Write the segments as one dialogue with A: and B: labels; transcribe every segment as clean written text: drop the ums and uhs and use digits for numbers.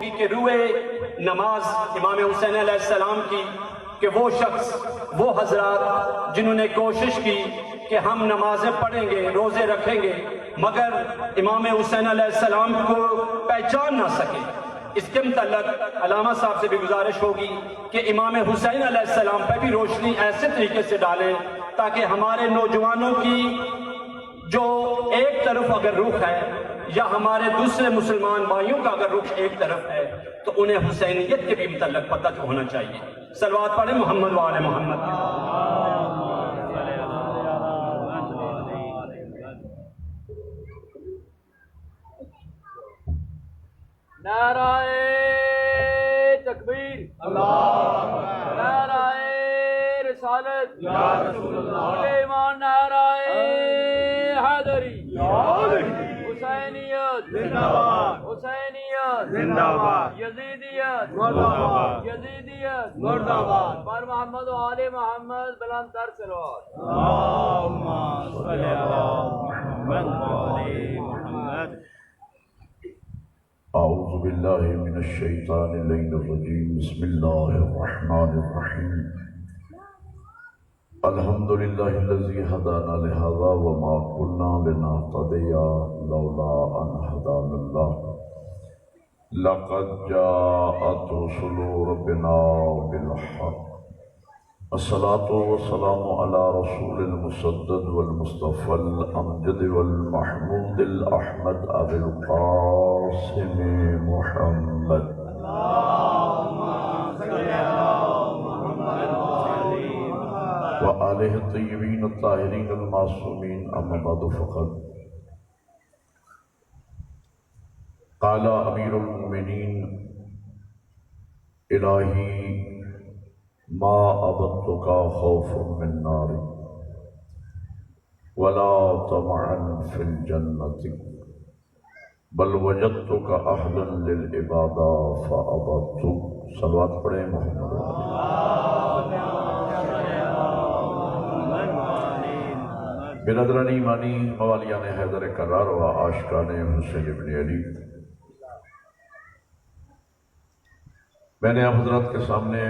A: ہوگی کہ روئے نماز امام حسین علیہ السلام کی، کہ وہ شخص، وہ حضرات جنہوں نے کوشش کی کہ ہم نمازیں پڑھیں گے، روزے رکھیں گے، مگر امام حسین علیہ السلام کو پہچان نہ سکے. اس کے متعلق علامہ صاحب سے بھی گزارش ہوگی کہ امام حسین علیہ السلام پہ بھی روشنی ایسے طریقے سے ڈالیں تاکہ ہمارے نوجوانوں کی جو ایک طرف اگر رخ ہے یا ہمارے دوسرے مسلمان بھائیوں کا اگر رخ ایک طرف ہے تو انہیں حسینیت کے بھی متعلق پتہ ہونا چاہیے. صلوات پڑھیں محمد و آل محمد.
B: نعرہ تکبیر، نعرہ رسالت، ایمان، نعرہ حیدری، حسینیت حسینیت یزیدیت یزیدیت پر محمد و آل محمد بلند تر صلوات.
C: اللہم صلی علی محمد و آل محمد.
D: اعوذ باللہ من الشیطان اللعین الرجیم. بسم اللہ الرحمن الرحیم. الحمدللہ الذی ہدانا لہذا وما كنا لنہتدی لولا ان ہدانا اللہ. لقد جاءت رسل ربنا بالحق. الصلاة والسلام على رسول المسدد والمصطفى الأمجد والمحمود الأحمد أبي القاسم محمد. وآله الطيبين الطاهرين المعصومين. أما بعد فقد قال أمير المؤمنين إلهي ما عبدتك خوفا من نار ولا طمعا في الجنة بل وجدتك أهلا للعبادة فعبدتك. صلوات پڑھیں محمد. برادران ایمانی، موالیان حیدر کرار و عاشقان حسین ابن علی، میں نے آپ حضرات کے سامنے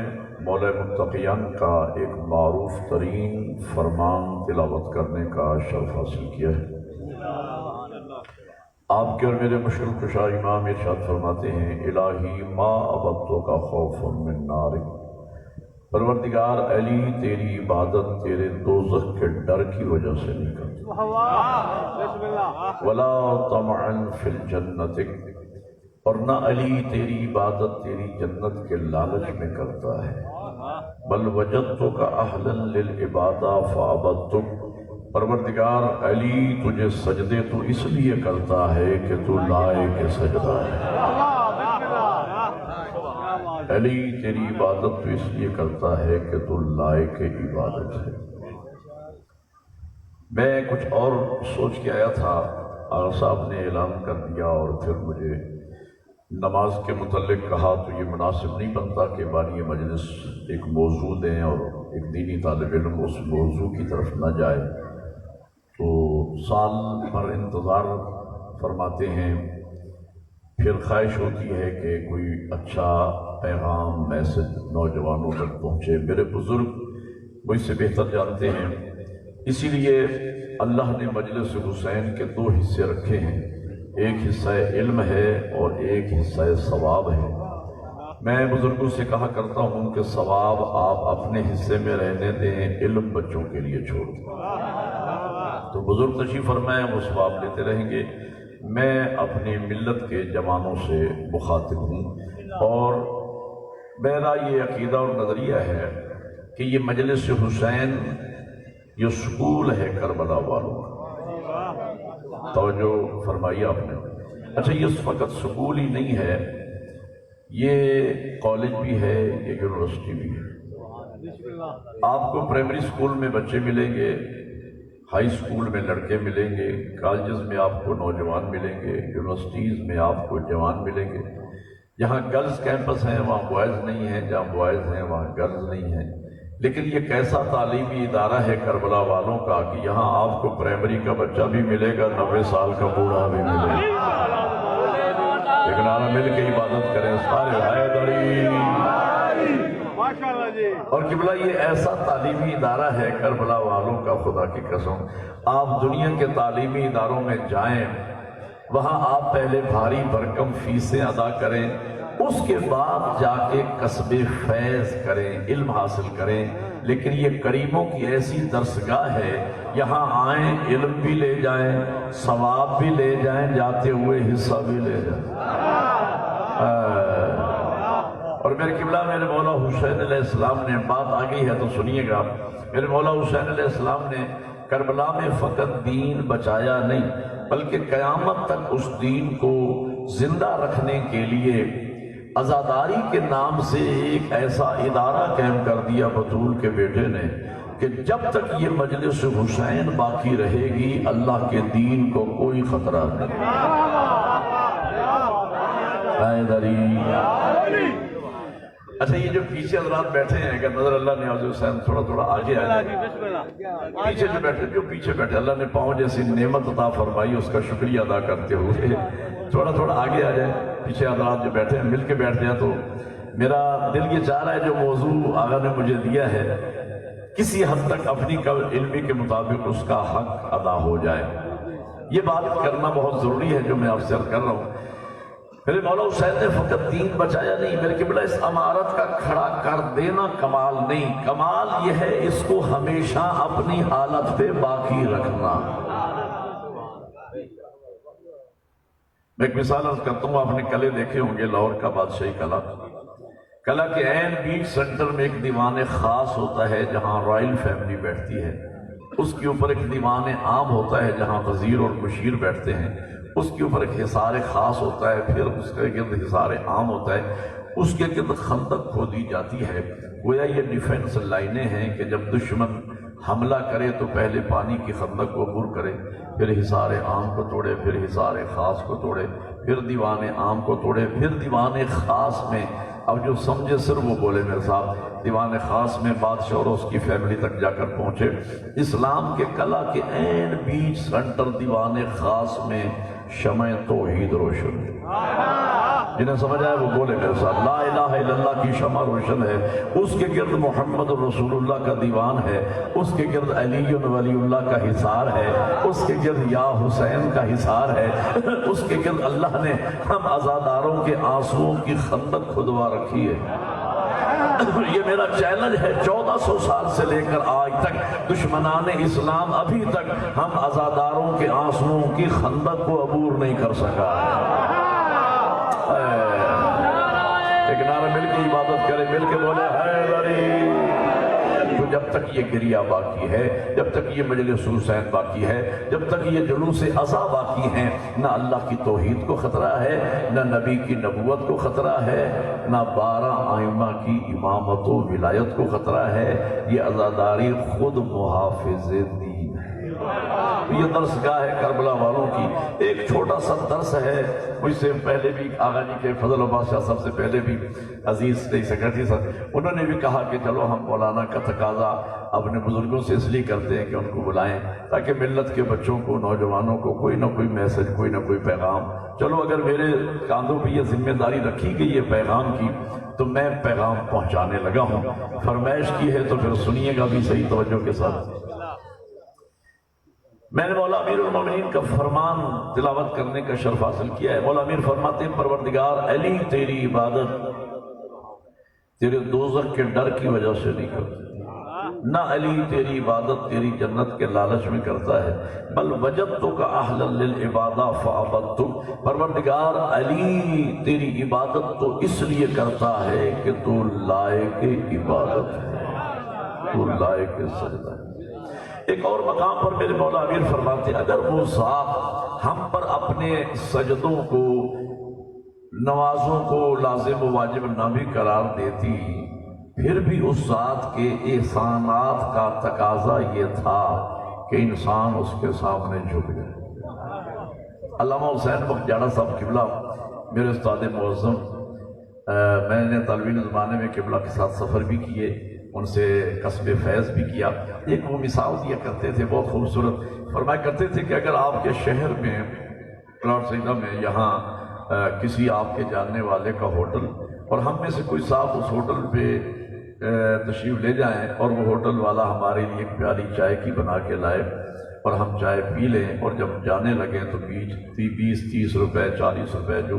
D: مولا متقیان کا ایک معروف ترین فرمان تلاوت کرنے کا شرف حاصل کیا ہے. آپ کے اور میرے مشکل کشا امام ارشاد فرماتے ہیں الہی ما عبدتک خوفا من نار. پروردگار علی تیری عبادت تیرے دوزخ کے ڈر کی وجہ سے نہیں کرتا. ولا طمعا فی الجنت، اور نہ علی تیری عبادت تیری جنت کے لالچ میں کرتا ہے. بل وجدتک اہلا للعبادہ فعبدتک. پروردگار علی تجھے سجدے تو اس لیے کرتا ہے کہ تو لائق سجدہ ہے. علی تیری عبادت تو اس لیے کرتا ہے کہ تو لائق عبادت ہے. میں کچھ اور سوچ کے آیا تھا، آغا صاحب نے اعلان کر دیا اور پھر مجھے نماز کے متعلق کہا تو یہ مناسب نہیں بنتا کہ بانی مجلس ایک موضوع دیں اور ایک دینی طالب علم اس موضوع کی طرف نہ جائے. تو سال بھر انتظار فرماتے ہیں، پھر خواہش ہوتی ہے کہ کوئی اچھا پیغام میسج نوجوانوں تک پہنچے. میرے بزرگ مجھ سے بہتر جانتے ہیں، اسی لیے اللہ نے مجلس حسین کے دو حصے رکھے ہیں، ایک حصہ علم ہے اور ایک حصہ ثواب ہے. میں بزرگوں سے کہا کرتا ہوں کہ ثواب آپ اپنے حصے میں رہنے دیں، علم بچوں کے لیے چھوڑ دیں. تو بزرگ تشریف فرمائیں، وہ ثواب لیتے رہیں گے. میں اپنی ملت کے جوانوں سے مخاطب ہوں اور میرا یہ عقیدہ اور نظریہ ہے کہ یہ مجلس حسین یہ سکول ہے کربلا والوں کا. توجہ فرمائی آپ نے. اچھا، یہ فقط سکول ہی نہیں ہے، یہ کالج بھی ہے، یہ یونیورسٹی بھی ہے. آپ کو پرائمری سکول میں بچے ملیں گے، ہائی سکول میں لڑکے ملیں گے، کالجز میں آپ کو نوجوان ملیں گے، یونیورسٹیز میں آپ کو جوان ملیں گے. جہاں گرلز کیمپس ہیں وہاں بوائز نہیں ہیں، جہاں بوائز ہیں وہاں گرلز نہیں ہیں. لیکن یہ کیسا تعلیمی ادارہ ہے کربلا والوں کا کہ یہاں آپ کو پرائمری کا بچہ بھی ملے گا، 90 سال کا بوڑھا بھی ملے گا. ایک نعرہ مل کے عبادت کریں سارے حیدری۔ اور قبلہ یہ ایسا تعلیمی ادارہ ہے کربلا والوں کا، خدا کی قسم آپ دنیا کے تعلیمی اداروں میں جائیں، وہاں آپ پہلے بھاری بھرکم فیسیں ادا کریں، اس کے بعد جا کے کسب فیض کریں، علم حاصل کریں۔ لیکن یہ کریموں کی ایسی درسگاہ ہے، یہاں آئیں علم بھی لے جائیں، ثواب بھی لے جائیں، جاتے ہوئے حصہ بھی لے جائیں۔ اور میرے قبلہ میرے مولا حسین علیہ السلام نے، بات آ گئی ہے تو سنیے گا، میرے مولا حسین علیہ السلام نے کربلا میں فقط دین بچایا نہیں بلکہ قیامت تک اس دین کو زندہ رکھنے کے لیے عزاداری کے نام سے ایک ایسا ادارہ قائم کر دیا بطول کے بیٹے نے کہ جب تک یہ مجلس حسین باقی رہے گی اللہ کے دین کو کوئی خطرہ نہیں۔ اچھا یہ جو پیچھے حضرات بیٹھے ہیں کہ نظر اللہ نے حضرت حسین تھوڑا آگے آئے، پیچھے جو پیچھے بیٹھے اللہ نے پاؤں جیسی نعمت عطا فرمائی، اس کا شکریہ ادا کرتے ہوئے تھوڑا آگے آ جائے۔ پیچھے حضرات جو بیٹھے ہیں مل کے بیٹھ جائیں۔ تو میرا دل یہ چاہ رہا ہے جو موضوع آقا نے مجھے دیا ہے کسی حد تک اپنی علمی کے مطابق اس کا حق ادا ہو جائے، یہ بات کرنا بہت ضروری ہے جو میں آپ سے عرض کر رہا ہوں۔ میرے مولا حسین نے فقط دین بچایا نہیں، میرے قبلہ اس عمارت کا کھڑا کر دینا کمال نہیں، کمال یہ ہے اس کو ہمیشہ اپنی حالت پہ باقی رکھنا۔ میں ایک مثال عرض کرتا ہوں، آپ نے قلعے دیکھے ہوں گے، لاہور کا بادشاہی قلعہ کے عین بیچ سینٹر میں ایک دیوان خاص ہوتا ہے جہاں رائل فیملی بیٹھتی ہے، اس کے اوپر ایک دیوان عام ہوتا ہے جہاں وزیر اور مشیر بیٹھتے ہیں، اس کے اوپر ایک حصار خاص ہوتا ہے، پھر اس کے گرد حصار عام ہوتا ہے، اس کے گرد خندق کھودی جاتی ہے۔ گویا یہ ڈیفنس لائنیں ہیں کہ جب دشمن حملہ کرے تو پہلے پانی کی خندق کو عبور کرے، پھر حصار عام کو توڑے، پھر حصار خاص کو توڑے، پھر دیوان عام کو توڑے، پھر دیوان خاص میں، اب جو سمجھے صرف وہ بولے میرے صاحب، دیوان خاص میں بادشاہ اور اس کی فیملی تک جا کر پہنچے۔ اسلام کے قلعہ کے عین بیچ سینٹر دیوان خاص میں شمع توحید روشن ہے، جنہیں سمجھ آئے وہ بولے میرے ساتھ، لا الہ الا اللہ کی شمع روشن ہے، اس کے گرد محمد رسول اللہ کا دیوان ہے، اس کے گرد علی ولی اللہ کا حصار ہے، اس کے گرد یا حسین کا حصار ہے، اس کے گرد اللہ نے ہم عزاداروں کے آنسوؤں کی خندق کھدوا رکھی ہے۔ یہ میرا چیلنج ہے، 1400 سال سے لے کر آج تک دشمنان اسلام ابھی تک ہم عزاداروں کے آنسوؤں کی خندق کو عبور نہیں کر سکا۔ ایک نعرہ مل کے عبادت کرے، مل کے بولے حیدری۔ تو جب تک یہ گریہ باقی ہے، جب تک یہ مجلس حسین باقی ہے، جب تک یہ جلوس عزا باقی ہیں، نہ اللہ کی توحید کو خطرہ ہے، نہ نبی کی نبوت کو خطرہ ہے، نہ 12 ائمہ کی امامت و ولایت کو خطرہ ہے، یہ عزاداری خود محافظ دین ہے۔ یہ درسگاہ ہے کربلا والوں کی۔ ایک چھوٹا سا درس ہے، مجھ سے پہلے بھی آغا جی کے فضل عباس شاہ صاحب سے پہلے بھی عزیز سیکرٹری صاحب، انہوں نے بھی کہا کہ چلو ہم مولانا کا تقاضا اپنے بزرگوں سے اس لیے کرتے ہیں کہ ان کو بلائیں تاکہ ملت کے بچوں کو، نوجوانوں کو کوئی نہ کوئی میسج، کوئی نہ کوئی پیغام۔ چلو اگر میرے کاندھوں پہ یہ ذمہ داری رکھی گئی ہے پیغام کی تو میں پیغام پہنچانے لگا ہوں۔ فرمائش کی ہے تو پھر سنیے گا بھی صحیح توجہ کے ساتھ۔ میں نے مولا امیر المومنین کا فرمان تلاوت کرنے کا شرف حاصل کیا ہے۔ مولا امیر فرماتے ہیں، پروردگار علی تیری عبادت تیرے دوزخ کے ڈر کی وجہ سے نہیں کرتا، نہ علی تیری عبادت تیری جنت کے لالچ میں کرتا ہے، بل وجدتک اہلا للعبادہ فعبدتک۔ پروردگار علی تیری عبادت تو اس لیے کرتا ہے کہ تو لائق عبادت ہے، تو لائق سجدہ ہے۔ ایک اور مقام پر میرے مولا امیر فرماتے ہیں، اگر وہ ذات ہم پر اپنے سجدوں کو، نمازوں کو لازم و واجب نہ بھی قرار دیتی، پھر بھی اس ذات کے احسانات کا تقاضا یہ تھا کہ انسان اس کے سامنے جھک جائے۔ علامہ حسین بختیارہ صاحب قبلہ میرے استاد معظم، میں نے طالبین زمانے میں قبلہ کے ساتھ سفر بھی کیے، ان سے قصب فیض بھی کیا۔ ایک وہ مثال دیا کرتے تھے بہت خوبصورت، فرمایا کرتے تھے کہ اگر آپ کے شہر میں پلاٹ سیدہ میں یہاں کسی آپ کے جاننے والے کا ہوٹل، اور ہم میں سے کوئی صاحب اس ہوٹل پہ تشریف لے جائیں اور وہ ہوٹل والا ہمارے لیے ایک پیالی چائے کی بنا کے لائے اور ہم چائے پی لیں، اور جب جانے لگیں تو 20-30 روپے 40 روپے جو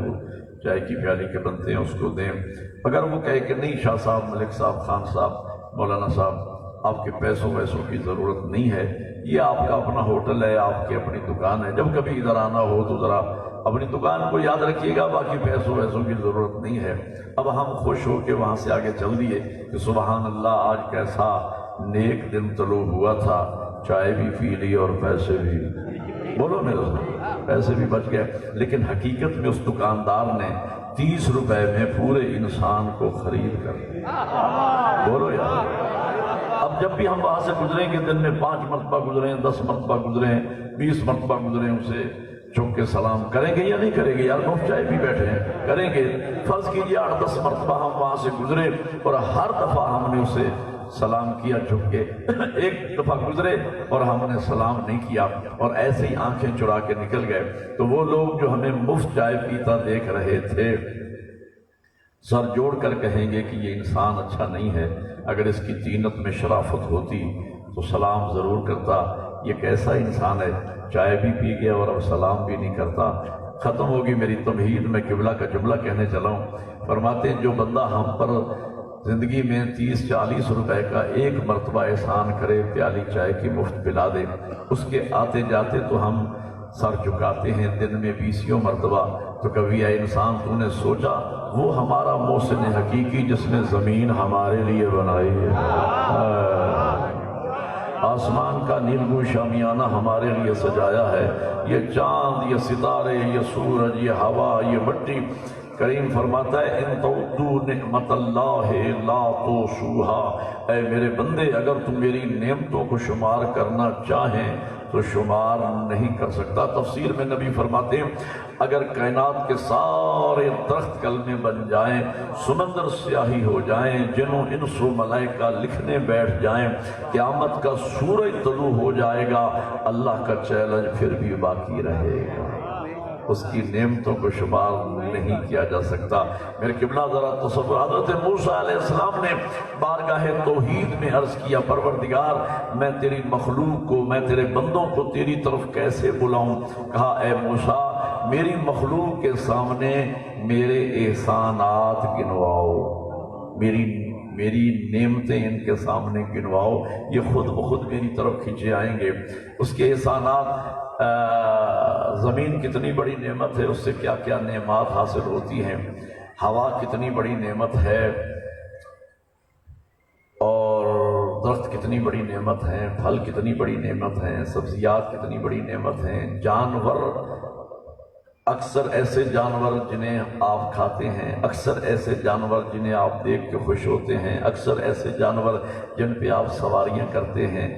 D: چائے کی پیالی کے بنتے ہیں اس کو دیں۔ اگر وہ کہے کہ نہیں شاہ صاحب، ملک صاحب، خان صاحب، مولانا صاحب، آپ کے پیسوں کی ضرورت نہیں ہے، یہ آپ کا اپنا ہوٹل ہے، آپ کی اپنی دکان ہے، جب کبھی ادھر آنا ہو تو ذرا اپنی دکان کو یاد رکھیے گا، باقی پیسوں کی ضرورت نہیں ہے۔ اب ہم خوش ہو کے وہاں سے آگے چل دیے کہ سبحان اللہ، آج کیسا نیک دن طلوع ہوا تھا، چائے بھی پی لی اور پیسے بھی، بولو میرے ساتھ، پیسے بھی بچ گئے۔ لیکن حقیقت میں اس دکاندار نے 30 روپے میں پورے انسان کو خرید کر، بولو یار۔ اب جب بھی ہم وہاں سے گزریں گے، دن میں 5 مرتبہ گزریں، 10 مرتبہ گزریں، 20 مرتبہ گزریں، اسے چوک کے سلام کریں گے یا نہیں کریں گے؟ یار مفت چائے بھی بیٹھے ہیں، کریں گے۔ فرض کیجیے 8-10 مرتبہ ہم وہاں سے گزرے اور ہر دفعہ ہم نے اسے سلام کیا جھک کے، ایک دفعہ گزرے اور ہم نے سلام نہیں کیا اور ایسے ہی آنکھیں چرا کے نکل گئے، تو وہ لوگ جو ہمیں مفت چائے پیتا دیکھ رہے تھے سر جوڑ کر کہیں گے کہ یہ انسان اچھا نہیں ہے، اگر اس کی طینت میں شرافت ہوتی تو سلام ضرور کرتا، یہ کیسا انسان ہے، چائے بھی پی گیا اور اب سلام بھی نہیں کرتا۔ ختم ہوگی میری تمہید، میں قبلہ کا جملہ کہنے چلا ہوں۔ فرماتے ہیں جو بندہ ہم پر زندگی میں 30-40 روپے کا ایک مرتبہ احسان کرے، پیالی چائے کی مفت پلا دے، اس کے آتے جاتے تو ہم سر جھکاتے ہیں دن میں 20 مرتبہ۔ تو کبھی اے انسان تو نے سوچا وہ ہمارا محسن حقیقی جس نے زمین ہمارے لیے بنائی ہے، آسمان کا نیلگون شامیانہ ہمارے لیے سجایا ہے، یہ چاند، یہ ستارے، یہ سورج، یہ ہوا، یہ مٹی۔ کریم فرماتا ہے ان تعدوا نعمت اللہ لا تحصوها، اے میرے بندے اگر تم میری نعمتوں کو شمار کرنا چاہیں تو شمار نہیں کر سکتا۔ تفسیر میں نبی فرماتے ہیں اگر کائنات کے سارے درخت کلمے بن جائیں، سمندر سیاہی ہو جائیں، جنوں انس و ملائکہ لکھنے بیٹھ جائیں، قیامت کا سورج طلوع ہو جائے گا، اللہ کا چیلنج پھر بھی باقی رہے گا، اس کی نعمتوں کو شمار نہیں کیا جا سکتا۔ میرے قبلہ ذرا تصور، حضرت موسیٰ علیہ السلام نے بارگاہ توحید میں عرض کیا پروردگار میں تیری مخلوق کو، میں تیرے بندوں کو تیری طرف کیسے بلاؤں؟ کہا اے موسیٰ میری مخلوق کے سامنے میرے احسانات گنواؤ، میری نعمتیں ان کے سامنے گنواؤ، یہ خود بخود میری طرف کھینچے آئیں گے۔ اس کے احسانات، زمین کتنی بڑی نعمت ہے، اس سے کیا کیا نعمات حاصل ہوتی ہیں، ہوا کتنی بڑی نعمت ہے، اور درخت کتنی بڑی نعمت ہیں، پھل کتنی بڑی نعمت ہیں، سبزیات کتنی بڑی نعمت ہیں، جانور، اکثر ایسے جانور جنہیں آپ کھاتے ہیں، اکثر ایسے جانور جنہیں آپ دیکھ کے خوش ہوتے ہیں، اکثر ایسے جانور جن پہ آپ سواریاں کرتے ہیں،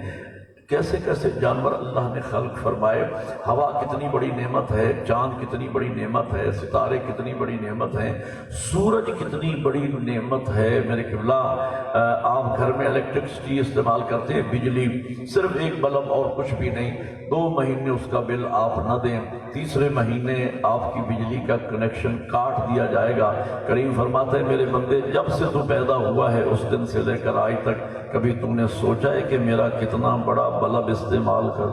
D: کیسے کیسے جانور اللہ نے خلق فرمائے۔ ہوا کتنی بڑی نعمت ہے، چاند کتنی بڑی نعمت ہے، ستارے کتنی بڑی نعمت ہیں، سورج کتنی بڑی نعمت ہے۔ میرے قبلہ آپ گھر میں الیکٹرکسٹی استعمال کرتے ہیں، بجلی، صرف ایک بلب اور کچھ بھی نہیں، 2 مہینے اس کا بل آپ نہ دیں، تیسرے مہینے آپ کی بجلی کا کنیکشن کاٹ دیا جائے گا۔ کریم فرماتا ہے میرے بندے جب سے تو پیدا ہوا ہے اس دن سے لے کر آج تک کبھی تو نے سوچا ہے کہ میرا کتنا بڑا بلب استعمال کر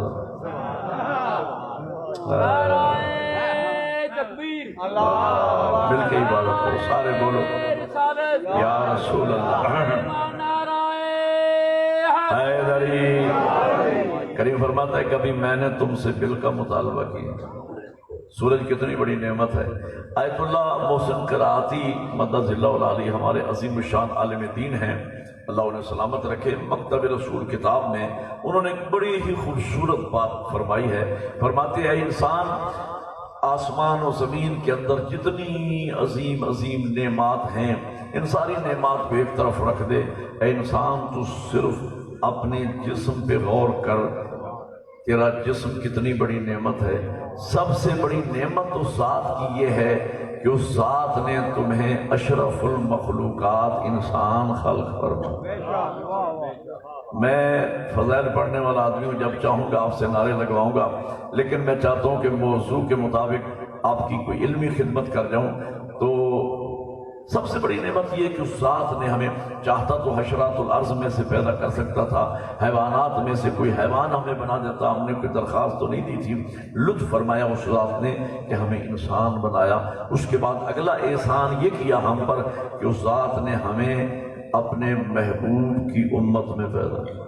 D: مل کے عبادت کرو، سارے بولو یا رسول اللہ حیدری۔ کریم فرماتا ہے کبھی میں نے تم سے بل کا مطالبہ کیا، سورج کتنی بڑی نعمت ہے۔ آیت اللہ محسن قرآتی مدد اللہ العالی ہمارے عظیم الشان عالم دین ہیں، اللہ انہیں سلامت رکھے۔ مکتب رسول کتاب میں انہوں نے ایک بڑی ہی خوبصورت بات فرمائی ہے، فرماتے ہیں انسان آسمان و زمین کے اندر جتنی عظیم عظیم نعمات ہیں ان ساری نعمات کو ایک طرف رکھ دے، اے انسان تو صرف اپنے جسم پہ غور کر، تیرا جسم کتنی بڑی نعمت ہے۔ سب سے بڑی نعمت اس ذات کی یہ ہے کہ اس ذات نے تمہیں اشرف المخلوقات انسان خلق فرمایا۔ میں فضائل پڑھنے والا آدمی ہوں، جب چاہوں گا آپ سے نعرے لگواؤں گا، لیکن میں چاہتا ہوں کہ موضوع کے مطابق آپ کی کوئی علمی خدمت کر جاؤں تو سب سے بڑی نعمت یہ کہ اس ذات نے ہمیں چاہتا تو حشرات الارض میں سے پیدا کر سکتا تھا، حیوانات میں سے کوئی حیوان ہمیں بنا دیتا، ہم نے کوئی درخواست تو نہیں دی تھی، لطف فرمایا اس ذات نے کہ ہمیں انسان بنایا۔ اس کے بعد اگلا احسان یہ کیا ہم پر کہ اس ذات نے ہمیں اپنے محبوب کی امت میں پیدا کیا۔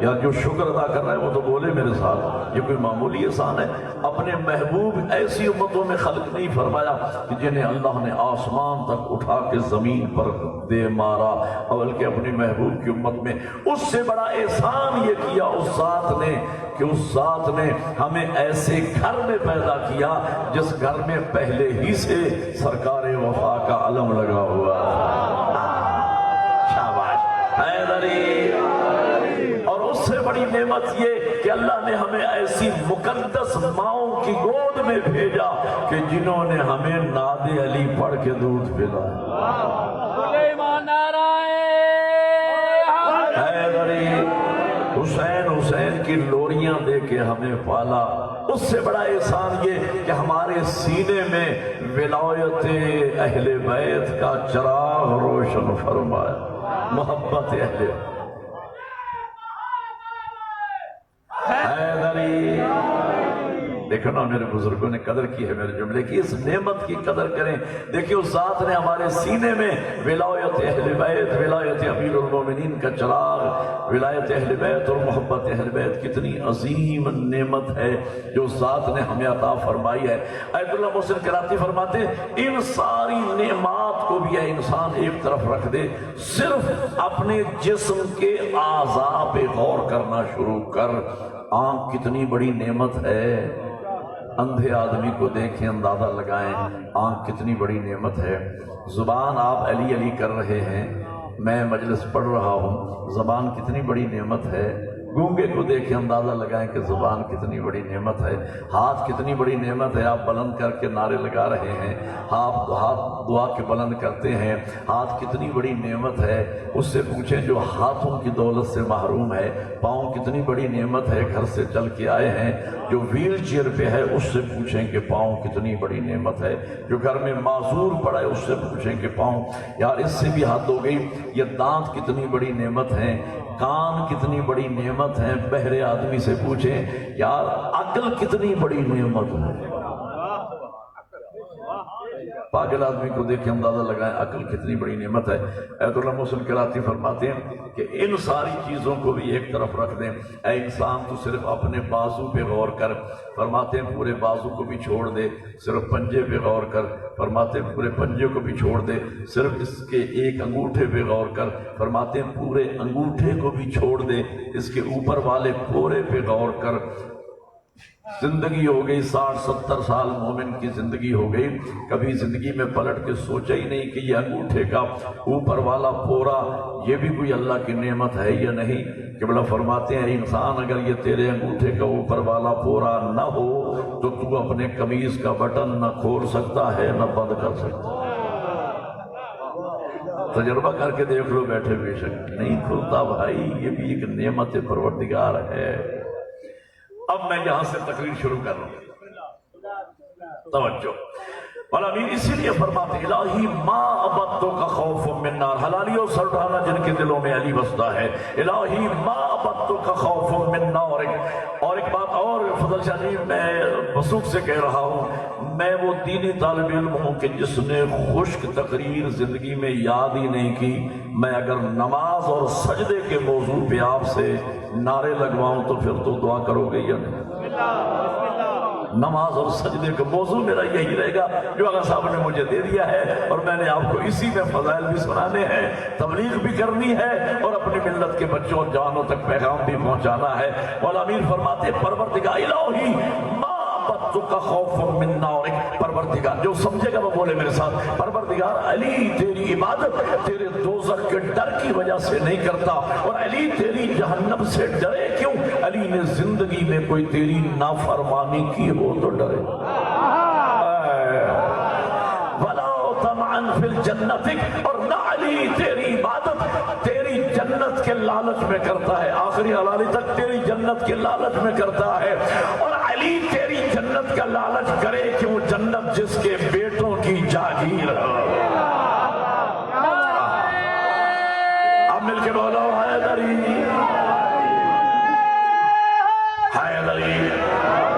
D: یا جو شکر ادا کر رہا ہے وہ تو بولے میرے ساتھ، یہ کوئی معمولی احسان ہے؟ اپنے محبوب ایسی امتوں میں خلق نہیں فرمایا کہ جنہیں اللہ نے آسمان تک اٹھا کے زمین پر دے مارا، بلکہ اپنی محبوب کی امت میں اس سے بڑا احسان یہ کیا اس ذات نے کہ اس ذات نے ہمیں ایسے گھر میں پیدا کیا جس گھر میں پہلے ہی سے سرکار وفا کا علم لگا ہوا تھا۔ شاباش حیدری۔ اور اس سے بڑی نعمت یہ کہ اللہ نے ہمیں ایسی مقدس ماؤں کی گود میں بھیجا کہ جنہوں نے ہمیں ناد علی پڑھ کے دودھ پلایا۔
B: سلیمان نعرہ
D: حیدری، حسین کی لوریاں دے کے ہمیں پالا۔ اس سے بڑا احسان یہ کہ ہمارے سینے میں ولایت اہل بیت کا چراغ روشن فرمایا، محبت اہل حیدری۔ دیکھو نا میرے بزرگوں نے قدر کی ہے میرے جملے کی، اس نعمت کی قدر کریں۔ دیکھیں اس ذات نے ہمارے سینے میں ولایت اہل بیت، ولایت امیر المومنین کا چراغ، ولایت اہل بیت اور محبت اہل بیت کتنی عظیم نعمت ہے جو ذات نے ہمیں عطا فرمائی ہے۔ آیت اللہ محسن کراتی فرماتے ہیں ان ساری نعمات کو بھی اے انسان ایک طرف رکھ دے، صرف اپنے جسم کے اعضاء پہ غور کرنا شروع کر۔ آنکھ کتنی بڑی نعمت ہے، اندھے آدمی کو دیکھیں اندازہ لگائیں آنکھ کتنی بڑی نعمت ہے۔ زبان آپ علی علی کر رہے ہیں، میں مجلس پڑھ رہا ہوں، زبان کتنی بڑی نعمت ہے۔ گونگے کو دیکھیں اندازہ لگائیں کہ زبان کتنی بڑی نعمت ہے۔ ہاتھ کتنی بڑی نعمت ہے، آپ بلند کر کے نعرے لگا رہے ہیں، ہاتھ دعا کے بلند کرتے ہیں، ہاتھ کتنی بڑی نعمت ہے۔ اس سے پوچھیں جو ہاتھوں کی دولت سے محروم ہے، پاؤں کتنی بڑی نعمت ہے، گھر سے چل کے آئے ہیں، جو ویل چیئر پہ ہے اس سے پوچھیں کہ پاؤں کتنی بڑی نعمت ہے، جو گھر میں معذور پڑا ہے اس سے پوچھیں کہ پاؤں، یار اس سے بھی حد ہو گئی، یہ دانت کتنی بڑی نعمت ہے، کان کتنی بڑی نعمت ہے، بہرے آدمی سے پوچھیں یار عقل کتنی بڑی نعمت ہے، پاگل آدمی کو دیکھ کے اندازہ لگائیں عقل کتنی بڑی نعمت ہے۔ ایت اللہ محسن کراتی فرماتے ہیں کہ ان ساری چیزوں کو بھی ایک طرف رکھ دیں، اے انسان تو صرف اپنے بازو پہ غور کر، فرماتے ہیں پورے بازو کو بھی چھوڑ دے، صرف پنجے پہ غور کر، فرماتے ہیں پورے پنجے کو بھی چھوڑ دے، صرف اس کے ایک انگوٹھے پہ غور کر، فرماتے ہیں پورے انگوٹھے کو بھی چھوڑ دے، اس کے اوپر والے پورے پہ غور کر۔ زندگی ہو گئی 60-70 سال مومن کی زندگی ہو گئی، کبھی زندگی میں پلٹ کے سوچا ہی نہیں کہ یہ انگوٹھے کا اوپر والا پورا یہ بھی کوئی اللہ کی نعمت ہے یا نہیں۔ قبلہ فرماتے ہیں انسان اگر یہ تیرے انگوٹھے کا اوپر والا پورا نہ ہو تو تو اپنے قمیض کا بٹن نہ کھول سکتا ہے نہ بند کر سکتا۔ تجربہ کر کے دیکھ لو بیٹھے بے شک نہیں کھلتا بھائی، یہ بھی ایک نعمت پروردگار ہے۔ اب میں یہاں سے تقریر شروع کر رہا ہوں، توجہ۔ والامین اسی لیے فرماتے الہی ما عبدتک خوف من نار، حلالیوں سر اٹھانا جن کے دلوں میں علی بستا ہے، الہی ما عبدتک خوف من نار۔ اور ایک بات اور فضل شاہ جی میں وثوق سے کہہ رہا ہوں، میں وہ دینی طالب علم ہوں کہ جس نے خشک تقریر زندگی میں یاد ہی نہیں کی، میں اگر نماز اور سجدے کے موضوع پہ آپ سے نعرے لگواؤں تو پھر تو دعا کرو گے یا نہیں؟ نماز اور سجدے کا موضوع میرا یہی رہے گا جو آقا صاحب نے مجھے دے دیا ہے، اور میں نے آپ کو اسی میں فضائل بھی سنانے ہیں، تبلیغ بھی کرنی ہے اور اپنی ملت کے بچوں اور جوانوں تک پیغام بھی پہنچانا ہے۔ مولا امیر فرماتے پروردگار الہی ما عبدتک خوف من نار، پروردگار جو سمجھے گا وہ بولے میرے ساتھ، پروردگار علی تیری عبادت تیرے دوزخ کے ڈر کی وجہ سے نہیں کرتا، اور علی تیری جہنم سے ڈرے کیوں؟ علی نے زندگی میں کوئی تیری نافرمانی کی ہو تو ڈرے۔ وَلَا طَمْعًا فِي الْجَنَّةِ، اور نہ علی تیری عبادت تیری جنت کے لالچ میں کرتا ہے، آخری حلالی تک تیری جنت کے لالچ میں کرتا ہے، اور علی تیری جنت کا لالچ کرے کہ وہ جنت جس کے بیٹوں کی جاگیر ہو۔ اب مل کے بولو حیدری، حیدری،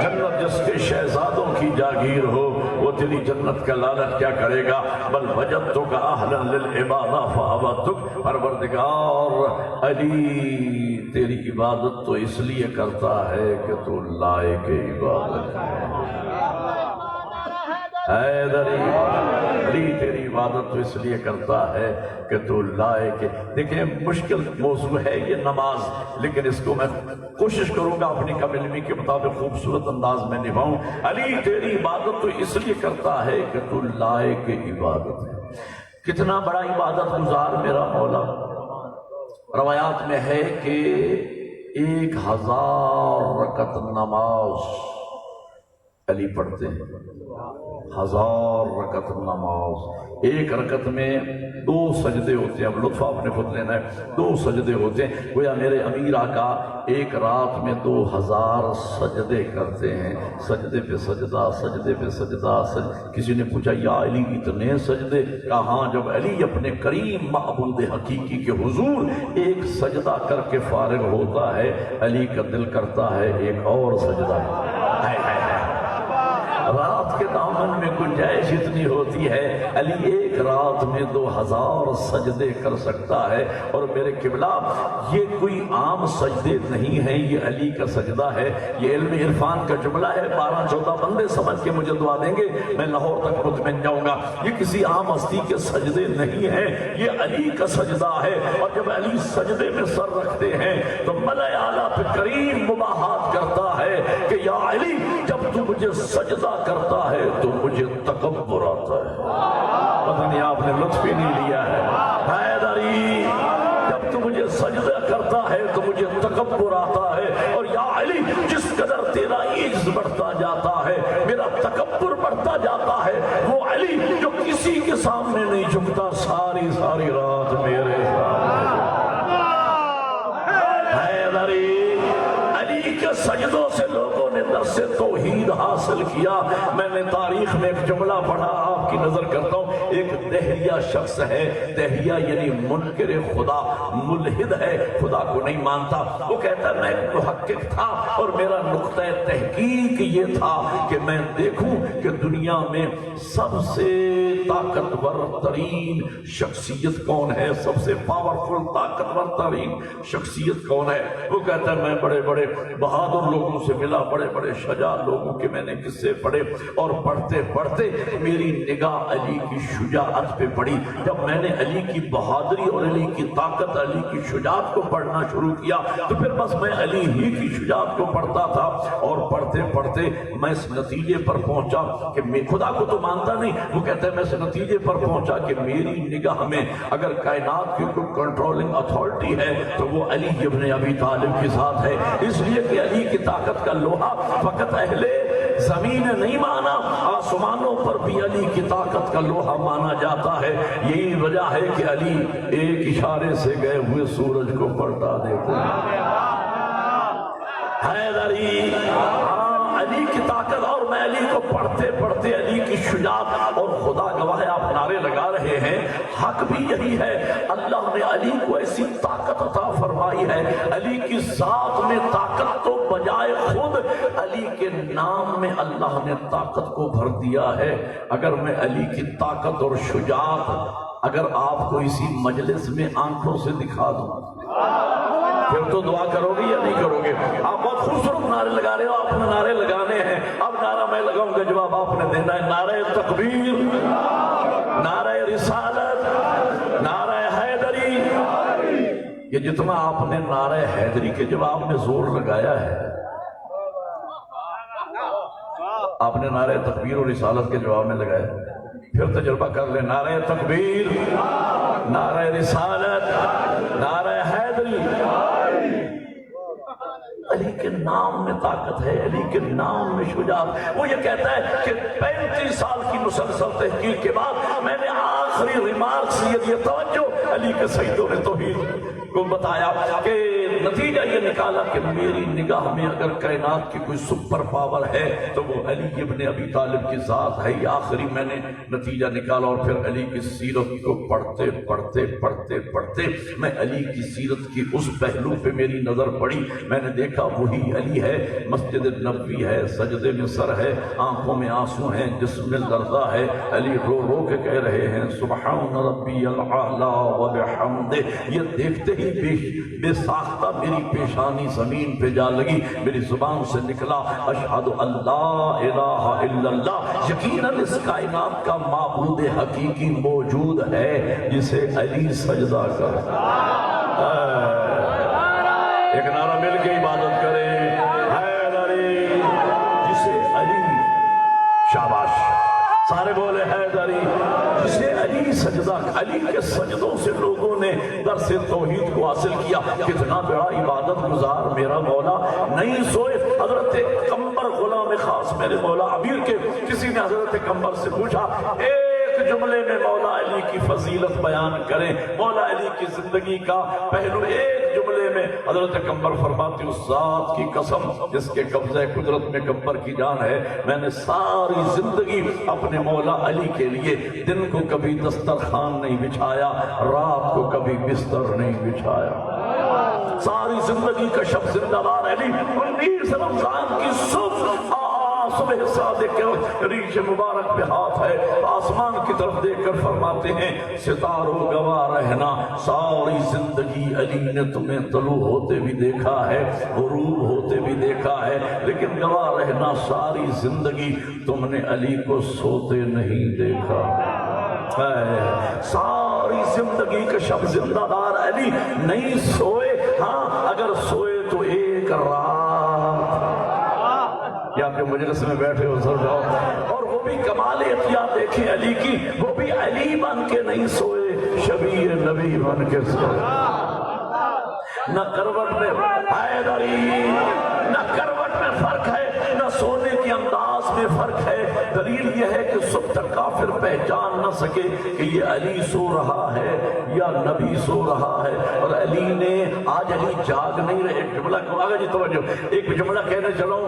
D: جنت جس کے شہزادوں کی جاگیر ہو وہ تیری جنت کا لالچ کیا کرے گا؟ بل وجدتک اہلا للعبادہ فعبدتک، پروردگار علی تیری عبادت تو اس لیے کرتا ہے کہ تو لائق عبادت ہے۔ حیدری، علی تیری عبادت تو اس لیے کرتا ہے کہ تو لائق ہے۔ دیکھیں مشکل موضوع ہے یہ نماز، لیکن اس کو میں کوشش کروں گا اپنی کم علمی کے مطابق خوبصورت انداز میں نبھاؤں۔ علی تیری عبادت تو اس لیے کرتا ہے کہ تو لائق عبادت ہے۔ کتنا بڑا عبادت گزار میرا مولا۔ روایات میں ہے کہ 1000 رکعت نماز علی پڑھتے ہیں، 1000 رکعت نماز۔ ایک رکعت میں 2 سجدے ہوتے ہیں، اب لطف آپ نے خود لینا ہے، 2 سجدے ہوتے ہیں۔ گویا میرے امیر آقا ایک رات میں 2000 سجدے کرتے ہیں، سجدے پہ سجدہ، سجدے پہ سجدہ۔ کسی نے پوچھا یا علی اتنے سجدے؟ کہا ہاں، جب علی اپنے کریم معبود حقیقی کے حضور ایک سجدہ کر کے فارغ ہوتا ہے، علی کا دل کرتا ہے ایک اور سجدہ۔ رات کے دامن میں گنجائش اتنی ہوتی ہے، علی ایک رات میں 2000 سجدے کر سکتا ہے۔ اور میرے قبلہ یہ کوئی عام سجدے نہیں ہیں، یہ علی کا سجدہ ہے، یہ علم عرفان کا جملہ ہے۔ 12-14 بندے سمجھ کے مجھے دعا دیں گے، میں لاہور تک مطمئن جاؤں گا۔ یہ کسی عام ہستی کے سجدے نہیں ہیں، یہ علی کا سجدہ ہے۔ اور جب علی سجدے میں سر رکھتے ہیں تو ملائے اعلیٰ پہ کریم مباحات کرتا ہے کہ یا علی جب تو مجھے سجدہ کرتا ہے تو مجھے تکبر آتا ہے۔ پتہ نہیں آپ نے لطف ہی نہیں لیا ہے۔ حیدری، جب تو مجھے سجدہ کرتا ہے تو مجھے تکبر آتا ہے، اور یا علی جس قدر تیرا عجز بڑھتا جاتا ہے، میرا تکبر بڑھتا جاتا ہے، وہ علی جو کسی کے سامنے نہیں جھکتا، ساری رات میرے سامنے۔ حیدری، علی کے سجدوں سے لوگوں نے درس توحید حاصل کیا۔ میں نے تاریخ میں ایک جملہ پڑھا، آپ کی نظر کرتا ہوں۔ ایک دہریہ شخص ہے، دہریہ یعنی منکر خدا، ملحد ہے، خدا کو نہیں مانتا۔ وہ کہتا ہے میں ایک محقق تھا اور میرا نقطہ تحقیق یہ تھا کہ میں دیکھوں کہ دنیا میں سب سے طاقتور ترین شخصیت کون ہے، سب سے پاورفل طاقتور ترین شخصیت کون ہے۔ وہ کہتا ہے میں بڑے بڑے بہادر لوگوں سے ملا، بڑے بڑے شجاع لوگوں کے میں نے قصے پڑھے، اور پڑھتے پڑھتے میری نگاہ علی کی شجاعت پہ پڑی۔ جب میں نے علی کی بہادری اور علی کی طاقت، علی کی شجاعت کو پڑھنا شروع کیا تو پھر بس میں علی ہی کی شجاعت کو پڑھتا تھا، اور پڑھتے پڑھتے میں اس نتیجے پر پہنچا کہ میں خدا کو تو مانتا نہیں۔ وہ کہتے ہیں میں اس نتیجے پر پہنچا کہ میری نگاہ میں اگر کائنات کی کوئی کنٹرولنگ اتھارٹی ہے تو وہ علی ابن ابی طالب کے ساتھ ہے، اس لیے کہ علی کی طاقت کا لوہا فقط اہل زمین نہیں مانا، آسمانوں پر بھی علی کی طاقت کا لوہا مانا جاتا ہے۔ یہی وجہ ہے کہ علی ایک اشارے سے گئے ہوئے سورج کو پلٹا دیتے ہیں۔ حیدری، علی کی طاقت، اور میں علی کو پڑھتے پڑھتے علی کی شجاعت، اور خدا گواہ آپ نعرے لگا رہے ہیں، حق بھی یہی ہے۔ اللہ نے علی کو ایسی طاقت عطا فرمائی ہے، علی کی ذات میں طاقت تو بجائے خود علی کے نام میں اللہ نے طاقت کو بھر دیا ہے۔ اگر میں علی کی طاقت اور شجاعت اگر آپ کو اسی مجلس میں آنکھوں سے دکھا دوں پھر تو دعا کرو گے یا نہیں کرو گے؟ آپ بہت خوبصورت نعرے لگا رہے ہو، آپ نے نعرے لگانے ہیں، اب نعرہ میں لگاؤں گا، جواب آپ نے دینا ہے۔ نعرہ تکبیر، نعرہ رسالت، نعرہ حیدری۔ یہ جتنا آپ نے نعرہ حیدری کے جواب میں زور لگایا ہے، آپ نے نعرہ تکبیر اور رسالت کے جواب میں لگایا، پھر تجربہ کر لیں۔ نعرہ تکبیر، نعرہ رسالت، نعرہ حیدری۔ علی کے نام میں طاقت ہے، علی کے نام میں شجاعت۔ وہ یہ کہتا ہے کہ 35 سال کی مسلسل تحقیق کے بعد میں نے آخری ریمارکس یہ توجہ علی کے سیدوں نے توحید کو بتایا کہ نتیجہ یہ نکالا کہ میری نگاہ میں اگر کائنات کی کوئی سپر پاور ہے تو وہ علی ابن ابی طالب کی ذات ہے. یہ آخری میں نے نتیجہ نکالا. اور پھر علی کی سیرت کو پڑھتے پڑھتے پڑھتے پڑھتے میں علی کی سیرت کی اس پہلو پہ میری نظر پڑی. میں نے دیکھا وہی علی ہے. مسجد نبوی ہے, سجدے میں سر ہے, آنکھوں میں آنسو ہیں, جسم میں لرزہ ہے. علی رو رو کے کہہ رہے ہیں سبحان ربی الاعلی وبحمدہ. یہ دیکھتے ہی بے ساختہ میری پیشانی زمین پہ جا لگی. میری زبان سے نکلا اشہد ان لا الہ الا اللہ. یقیناً اس کائنات کا معبود حقیقی موجود ہے جسے علی سجدہ کرتا. ایک نعرہ مل کے عبادت کرے حیدری, جسے علی, شاباش سارے بولے حیدری, جسے علی سجدہ. علی کے سجدوں سے لوگوں نے درس توحید کو حاصل کیا. کتنا بڑا عبادت گزار میرا مولا نہیں سوئے. حضرت قمبر غلام خاص میرے مولا امیر کے, کسی نے حضرت قمبر سے پوچھا ایک جملے میں مولا علی کی فضیلت بیان کریں, مولا علی کی زندگی کا پہلو ایک جملے میں. حضرت قمبر فرماتے اس ذات کی قسم جس کے قبضہ قدرت میں قمبر کی جان ہے, میں نے ساری زندگی اپنے مولا علی کے لیے دن کو کبھی دسترخوان نہیں بچھایا, رات کو کبھی بستر نہیں بچھایا. ساری زندگی کا شب زندہ باد علی. 19 رمضان کی صبح صادق کے وقت ریش مبارک پہ ہاتھ ہے, آسمان کی طرف دیکھ کر فرماتے ہیں ستاروں گواہ رہنا ساری زندگی علی نے تمہیں طلوع ہوتے بھی دیکھا ہے, غروب ہوتے بھی دیکھا ہے, لیکن گواہ رہنا ساری زندگی تم نے علی کو سوتے نہیں دیکھا. ساری زندگی کا شب زندہ دار علی نہیں سوئے. ہاں اگر سوئے تو ایک رات. یا کہ مجلس میں بیٹھے ہو سر جاؤ, اور وہ بھی کمال عطیہ دیکھیں علی کی, وہ بھی علی بن کے نہیں سوئے, شبیہ نبی بن کے سوئے. نہ کروٹ میں حیدری, نہ کروٹ میں فرق ہے, نہ سونے کے انداز میں فرق ہے. دلیل یہ ہے کہ صبح تک کافر پہچان نہ سکے کہ یہ علی سو رہا ہے یا نبی سو رہا ہے. اور علی نے آج علی جاگ نہیں رہے. ایک جملہ آگے جی توجہ, ایک جملہ کہنے چلو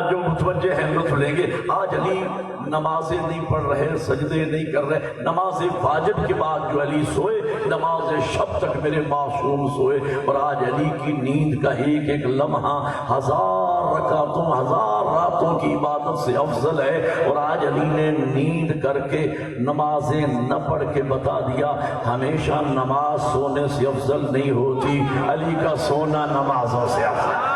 D: جو متوجہ ہیں لطف لیں گے. آج علی نمازیں نہیں پڑھ رہے, سجدے نہیں کر رہے. نماز واجب کے بعد جو علی سوئے, نماز شب تک میرے معصوم سوئے. اور آج علی کی نیند کا ایک ایک لمحہ 1000 رکعتوں 1000 راتوں کی عبادت سے افضل ہے. اور آج علی نے نیند کر کے نمازیں نہ پڑھ کے بتا دیا ہمیشہ نماز سونے سے افضل نہیں ہوتی, علی کا سونا نمازوں سے افضل.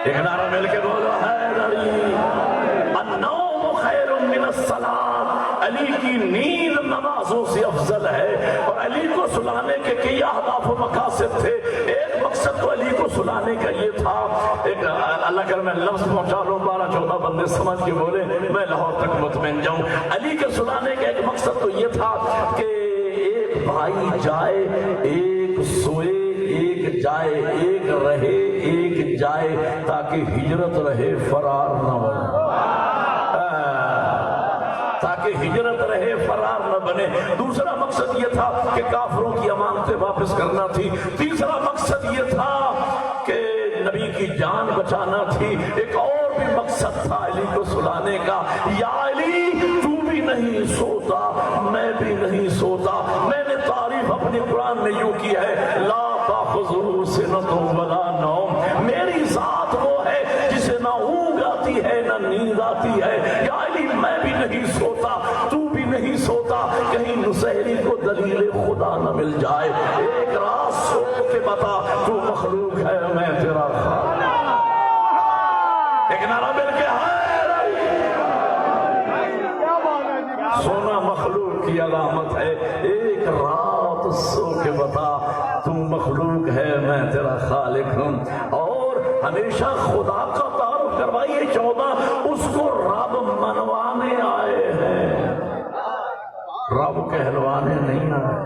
D: ایک نعرہ مل کے بولو حیدری, النوم خیر من الصلاۃ. علی کی نیند نمازوں سے افضل ہے. اور علی کو سلانے کے کئی اہداف و مقاصد تھے. ایک مقصد تو علی کو سلانے کا یہ تھا, ایک اللہ کر میں لفظ پہنچا لوں 12-14 بندے سمجھ کے بولے میں لاہور تک مطمئن جاؤں. علی کے سلانے کا ایک مقصد تو یہ تھا کہ ایک بھائی جائے, ایک سوئے, ایک جائے, ایک رہے, ایک جائے, تاکہ ہجرت رہے فرار نہ بنے. تاکہ ہجرت رہے فرار نہ بنے. دوسرا مقصد یہ تھا کہ کافروں کی امانتیں واپس کرنا تھی. تیسرا مقصد یہ تھا کہ نبی کی جان بچانا تھی. ایک اور بھی مقصد تھا علی کو سلانے کا, یا علی تو بھی نہیں سوتا, میں بھی نہیں سوتا. میں نے تعریف اپنے قرآن میں یوں کی ہے, لا تأخذہ سنۃ ولا نوم. میری ذات وہ ہے جسے نہ اونگ آتی ہے نہ نیند آتی ہے. یا علی میں بھی نہیں سوتا, تو بھی نہیں سوتا, کہیں نصیری کو دلیل خدا نہ مل جائے. ایک رات سو کے بتا تو مخلوق ہے میں تیرا خالق. ایک نعرہ مل کے سونا مخلوق کی علامت ہے. ایک رات سو کے بتا تو مخلوق ہے میں تیرا خالق ہوں. اور ہمیشہ خدا کا تعارف کروائیے. 14 اس کو رب منوانے آئے ہیں, رب کہلوانے نہیں آئے,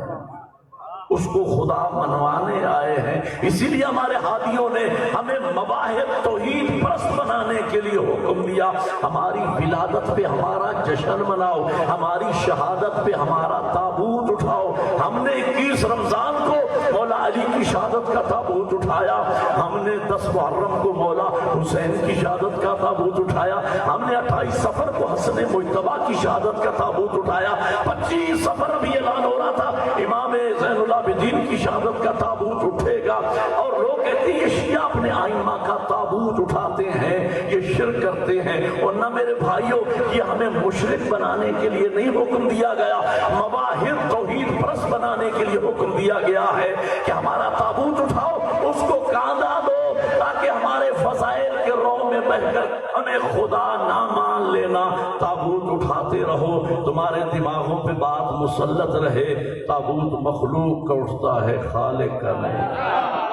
D: اس کو خدا منوانے آئے ہیں. اسی لیے ہمارے ہادیوں نے ہمیں مباحث توحید پرست بنانے کے لیے حکم دیا. ہماری ولادت پہ ہمارا جشن مناؤ, ہماری شہادت پہ ہمارا تابوت اٹھاؤ. ہم نے 21 رمضان کو مولا علی کی شہادت کا تابوت اٹھایا، ہم نے 10 محرم کو مولا حسین کی شہادت کا تابوت اٹھایا، ہم نے 28 صفر کو حسن مجتبیٰ کی شہادت کا تابوت اٹھایا، 25 صفر ابھی اعلان ہو رہا تھا امام زین العابدین کی شہادت کا تابوت اٹھے گا، اور لوگ کہتے ہیں یہ شیعہ اپنے آئمہ کا تابوت اٹھاتے ہیں، یہ شرک کرتے ہیں، اور نہ میرے بھائیوں یہ ہمیں مشرک بنانے کے لیے نہیں حکم دیا گیا، مواحد توحید پرست بنانے کے لیے حکم دیا گیا ہے کہ ہمارا تابوت اٹھاؤ، اس کو کاندھا دو تاکہ ہمارے فضائل کے رو میں بہ کر ہمیں خدا نہ مان لینا، تابوت اٹھاتے رہو، تمہارے دماغوں پہ بات مسلط رہے، تابوت مخلوق کا اٹھتا ہے، خالق کا نہیں۔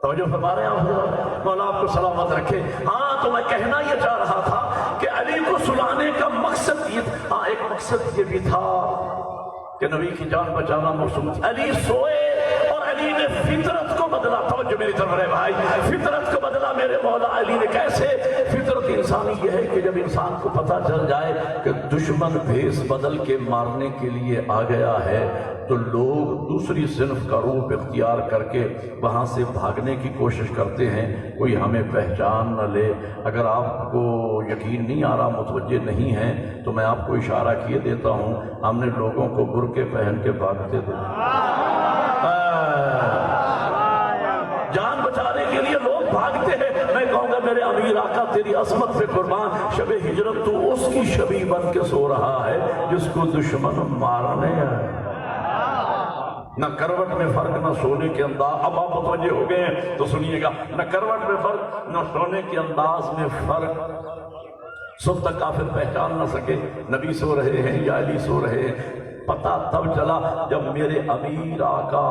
D: توجہ فرما رہے ہیں آپ، مولا آپ کو سلامت رکھے۔ ہاں تو میں کہنا یہ چاہ رہا تھا کہ علی کو سلانے کا مقصد یہ تھا، ایک مقصد یہ بھی تھا کہ نبی کی جان بچانا موسم تھی۔ علی سوئے اور علی نے فطرت کو بدلا، توجہ میری طرف رہے بھائی، فطرت کو بدلا میرے مولا علی نے۔ کیسے؟ فطرت انسانی یہ ہے کہ جب انسان کو پتہ چل جائے کہ دشمن بھیس بدل کے مارنے کے لیے آ گیا ہے تو لوگ دوسری صنف کا روپ اختیار کر کے وہاں سے بھاگنے کی کوشش کرتے ہیں، کوئی ہمیں پہچان نہ لے۔ اگر آپ کو یقین نہیں آ رہا، متوجہ نہیں ہے، تو میں آپ کو اشارہ کیے دیتا ہوں، ہم نے لوگوں کو برقعے پہن کے بھاگتے تھے، جان بچانے کے لیے لوگ بھاگتے ہیں۔ میں کہوں گا میرے امیر آقا تیری عظمت پہ قربان، شب ہجرت تو اس کی شبیہ بن کے سو رہا ہے جس کو دشمن مارنے ہے۔ نہ کروٹ میں فرق، نہ سونے کے انداز، اب آپ متوجہ ہو گئے ہیں تو سنیے گا، نہ کروٹ میں فرق، نہ سونے کے انداز میں فرق۔ صبح تک کافر پہچان نہ سکے نبی سو رہے ہیں یا علی سو رہے ہیں۔ پتہ تب چلا جب میرے امیر آقا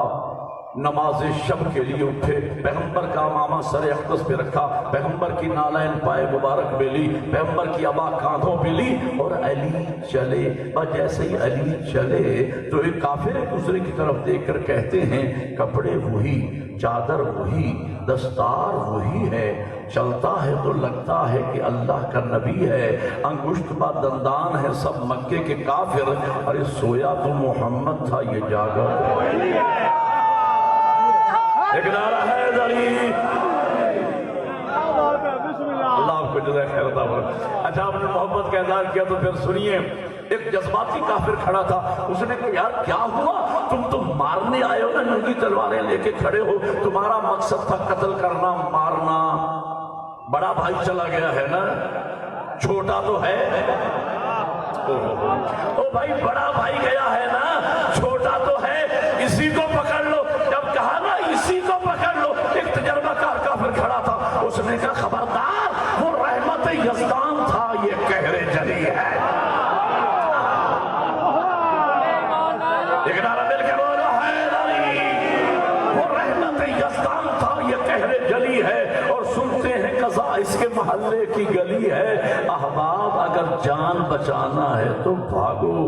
D: نماز شب کے لیے اٹھے، پیغمبر کا امامہ سر اقدس پہ رکھا، پیغمبر کی نالین پائے مبارک پہ لی، پیغمبر کی عبا کاندھوں پہ لی، اور علی چلے۔ اور جیسے ہی علی چلے تو ایک کافر ایک دوسرے کی طرف دیکھ کر کہتے ہیں کپڑے وہی، چادر وہی، دستار وہی ہے، چلتا ہے تو لگتا ہے کہ اللہ کا نبی ہے، انگشت با دندان ہے سب مکے کے کافر، ارے سویا تو محمد تھا یہ جاگا ایک نعرہ ہے ذری۔ اللہ آپ کو جزائے خیر عطا فرمائے۔ اچھا آپ نے محبت کا اظہار کیا تو پھر سنیے، ایک جذباتی کافر کھڑا تھا، اس نے کہا یار کیا ہوا، تم تو مارنے آئے ہو نا، ننگی تلواریں لے کے کھڑے ہو، تمہارا مقصد تھا قتل کرنا مارنا، بڑا بھائی چلا گیا ہے نا، چھوٹا تو ہے، او بھائی بڑا بھائی گیا ہے نا، چھوٹا تو ہے، اسی کو پکڑ لو۔ جب کہا نا اسی کو پکڑ لو، ایک تجربہ کار کافر کھڑا تھا، اس نے کہا خبردار، وہ رحمت یزدان تھا، یہ قہر جلی ہے۔ ایک نعرہ مل کے بولا حیدری، وہ رحمت یزدان تھا، یہ قہر جلی ہے، اور سنتے ہیں قضا اس کے محلے کی گلی ہے۔ احباب اگر جان بچانا ہے تو بھاگو،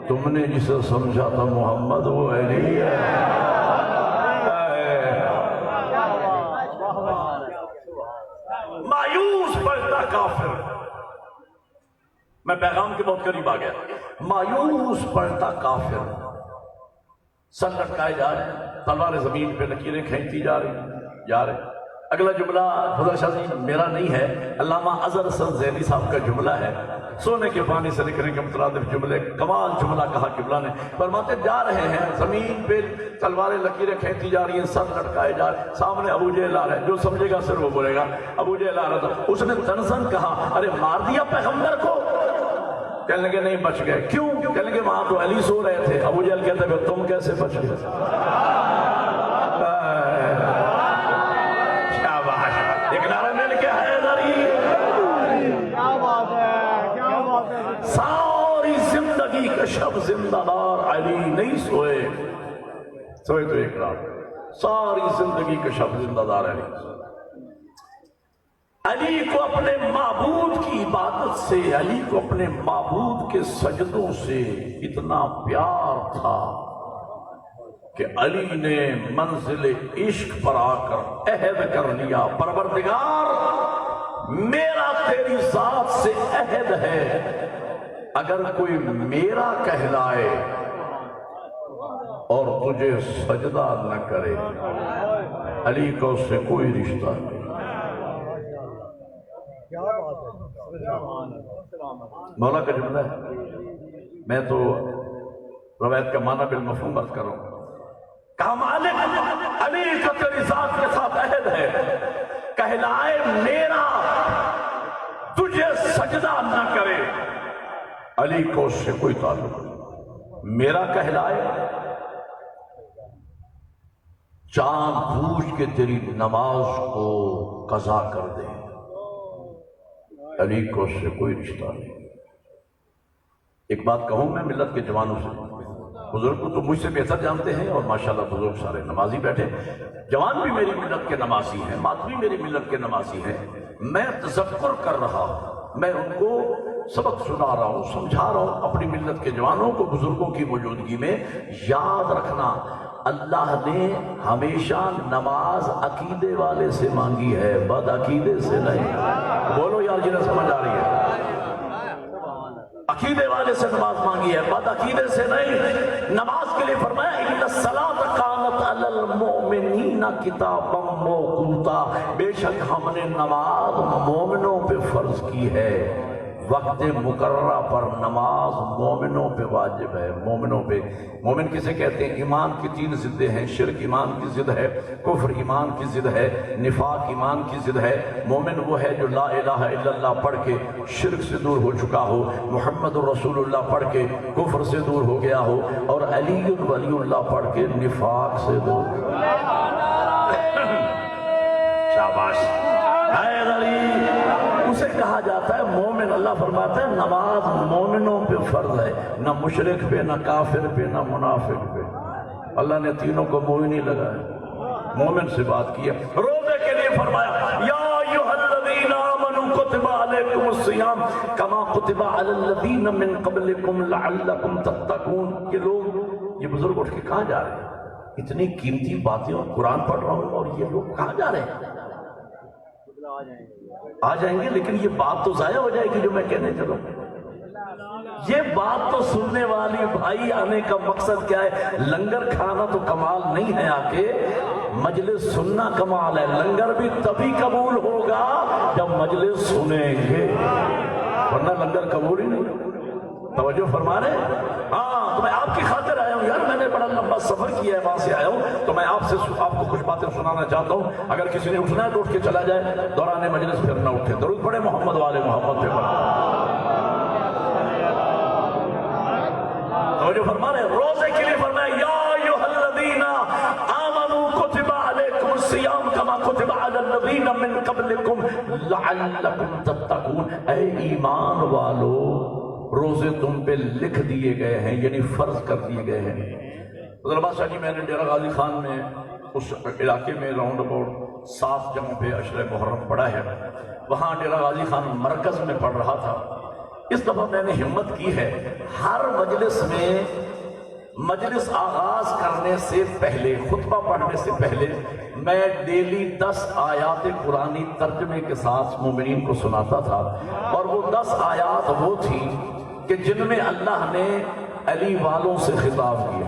D: تم نے جسے سمجھا تھا محمد وہ علی ہے۔ مایوس پڑتا کافر، میں پیغام کے بہت قریب آ گیا، مایوس پڑتا کافر، سر لٹکائے جا رہے ہیں، تلواریں زمین پہ لکیریں کھینچی جا رہے۔ اگلا جملہ فضل شاہ جی میرا نہیں ہے، علامہ اظہر حسن ذیلی صاحب کا جملہ ہے، سونے کے پانی سے نکلنے کے مترادف جملے، کمال جملہ کہا قبلہ نے، فرماتے جا رہے ہیں زمین پہ تلواریں لکیریں کھینچی جا رہی ہیں، سر لٹکائے جا رہے ہیں، سامنے ابو جہل آ رہا ہے، جو سمجھے گا صرف وہ بولے گا، ابو جہل آ رہا تھا، اس نے تنزن کہا ارے مار دیا پیغمبر کو؟ کہنے لگے نہیں بچ گئے۔ کیوں؟ کہنے لگے وہاں تو علی سو رہے تھے۔ ابو جہل کہتے ہیں تم کیسے بچ گئے؟ کیا بات ہے، ایک نعرہ مل کے حیدری،
C: کیا بات ہے، کیا بات ہے۔
D: ساری زندگی کا شب زندہ دار علی نہیں سوئے تو ایک رات، ساری زندگی کا شب زندہ دار علی۔ علی کو اپنے معبود کی عبادت سے، علی کو اپنے معبود کے سجدوں سے اتنا پیار تھا کہ علی نے منزل عشق پر آ کر عہد کر لیا، پروردگار میرا تیری ذات سے عہد ہے، اگر کوئی میرا کہلائے اور تجھے سجدہ نہ کرے، علی کو اس سے کوئی رشتہ نہیں۔ مولا کا جملہ ہے، میں تو روایت کا معنی بالمفہوم عرض کر رہا ہوں۔ کہا مالک علی کا تیری ذات کے ساتھ عہد ہے، کہلائے میرا تجھے سجدہ نہ کرے، علی کو اس سے کوئی تعلق نہیں۔ میرا کہلائے جان بوجھ کے تیری نماز کو قضا کر دے، علی کو اس سے کوئی رشتہ نہیں۔ ایک بات کہوں میں ملت کے جوانوں سے، بزرگ کو تو مجھ سے بہتر جانتے ہیں اور ماشاءاللہ بزرگ سارے نمازی بیٹھے، جوان بھی میری ملت کے نمازی ہیں، ماتمی میری ملت کے نمازی ہیں، میں تذکر کر رہا ہوں، میں ان کو سبق سنا رہا ہوں، سمجھا رہا ہوں، اپنی ملت کے جوانوں کو بزرگوں کی موجودگی میں یاد رکھنا، اللہ نے ہمیشہ نماز عقیدے والے سے مانگی ہے، بد عقیدے سے نہیں۔ بولو یار جنہیں سمجھ آ رہی ہے، عقیدے والے سے نماز مانگی ہے، بد عقیدے سے نہیں۔ نماز کے لیے فرمایا ان الصلاۃ کانت علی المؤمنین کتابا موقوتا، بے شک ہم نے نماز مومنوں پہ فرض کی ہے، وقت مقررہ پر نماز مومنوں پہ واجب ہے۔ مومنوں پہ، مومن کسے کہتے ہیں؟ ایمان کی تین ضدیں ہیں، شرک ایمان کی ضد ہے، کفر ایمان کی ضد ہے، نفاق ایمان کی ضد ہے۔ مومن وہ ہے جو لا الہ الا اللہ پڑھ کے شرک سے دور ہو چکا ہو، محمد الرسول اللہ پڑھ کے کفر سے دور ہو گیا ہو، اور علی ولی اللہ پڑھ کے نفاق سے دور ہو گیا۔ شاباش، حیدر علی اسے کہا جاتا ہے مومن۔ اللہ فرماتا ہے نماز مومنوں پہ فرض ہے، نہ مشرک پہ، نہ کافر پہ، نہ منافق پہ۔ اللہ نے تینوں کو مومن ہی لگایا، مومن سے بات کی ہے۔ روزے کے لیے فرمایا یا ایھا الذین آمنوا کتب علیکم الصیام کما کتب علی الذین من قبلکم لعلکم تتقون۔ یہ لوگ، یہ بزرگ اٹھ کے کہاں جا رہے ہیں؟ اتنی قیمتی باتیں اور قرآن پڑھ رہا ہوں اور یہ لوگ کہاں جا رہے ہیں؟ آ جائیں گے، لیکن یہ بات تو ضائع ہو جائے گی جو میں کہنے چلوں۔ یہ بات تو سننے والی بھائی آنے کا مقصد کیا ہے؟ لنگر کھانا تو کمال نہیں ہے، آ کے مجلس سننا کمال ہے۔ لنگر بھی تبھی قبول ہوگا جب مجلس سنیں گے، ورنہ لنگر قبول ہی نہیں۔ توجہ فرما رہے ہیں؟ ہاں، تو میں آپ کی خاطر آیا ہوں یار، میں نے بڑا لمبا سفر کیا ہے، وہاں سے آیا ہوں، تو میں آپ کو کچھ باتیں سنانا چاہتا ہوں۔ اگر کسی نے اٹھنا ہے تو اٹھ کے چلا جائے، دوران مجلس پھر نہ اٹھے۔ درود پڑھے محمد والے محمد پہ پڑھے۔ توجہ فرما رہے ہیں؟ روزے کے لیے فرمایا یا ایھا الذین آمنوا کتب علیکم الصیام کما کتب علی الذین من قبلکم لعلکم تتقون۔ اے ایمان والو، روزے تم پہ لکھ دیے گئے ہیں، یعنی فرض کر دیے گئے ہیں۔ حضرت بادشاہ جی، میں نے ڈیرہ غازی خان میں اس علاقے میں راؤنڈ اباؤٹ 7 جگہوں پہ عشر محرم پڑھا ہے، وہاں ڈیرہ غازی خان مرکز میں پڑھ رہا تھا۔ اس دفعہ میں نے ہمت کی ہے، ہر مجلس میں مجلس آغاز کرنے سے پہلے، خطبہ پڑھنے سے پہلے میں ڈیلی 10 آیات قرآنی ترجمے کے ساتھ مومنین کو سناتا تھا، اور وہ 10 آیات وہ تھی کہ جن میں اللہ نے علی والوں سے خطاب کیا،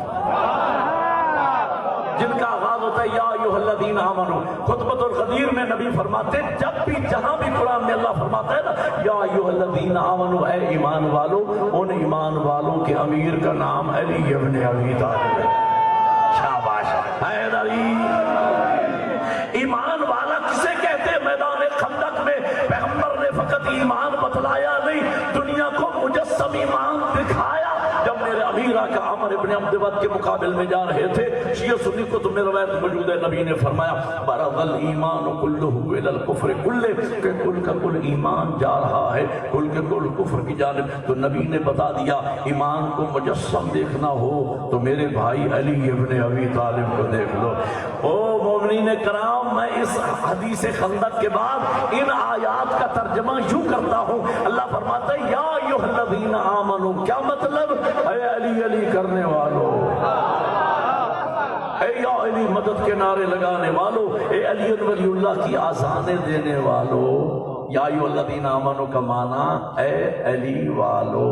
D: جن کا آغاز ہوتا ہے یا ایھا الذین آمنوا۔ خطبۃ الغدیر میں نبی فرماتے ہیں، جب بھی جہاں بھی قرآن میں اللہ فرماتا ہے نا یا ایھا الذین آمنوا، اے ایمان والو، ان ایمان والوں کے امیر کا نام علی ابن ابی طالب ہے۔ شاباش، حیدر علی۔ ایمان والا کسے کہتے ہیں؟ میدان خندق میں پیغمبر نے فقط ایمان بتلایا نہیں، دنیا کو مجسم ایمان دکھایا۔ جب میرے امیر آقا عمر ابن عبد ود کے مقابل میں جا رہے تھے، شیعہ سنی کو تم میں روایت موجود ہے، نبی نے فرمایا برز الایمان کلہ الی الکفر کلہ، کہ کل کا کل ایمان جا رہا ہے کل کے کل کفر کی جانب۔ تو نبی نے بتا دیا ایمان کو مجسم دیکھنا ہو تو میرے بھائی علی ابن ابی طالب کو دیکھ لو۔ او مومنین کرام، میں اس حدیث خندق کے بعد ان آیات کا ترجمہ یوں کرتا ہوں۔ اللہ فرماتا ہے یا ایھا الذین آمنوا، کیا مطلب؟ اے علی علی کرنے والوں، اے یا علی مدد کے نعرے لگانے والو، اے علی ولی اللہ کی آذانیں دینے والو، یا ایھا الذین آمنوا کا معنی اے علی والو۔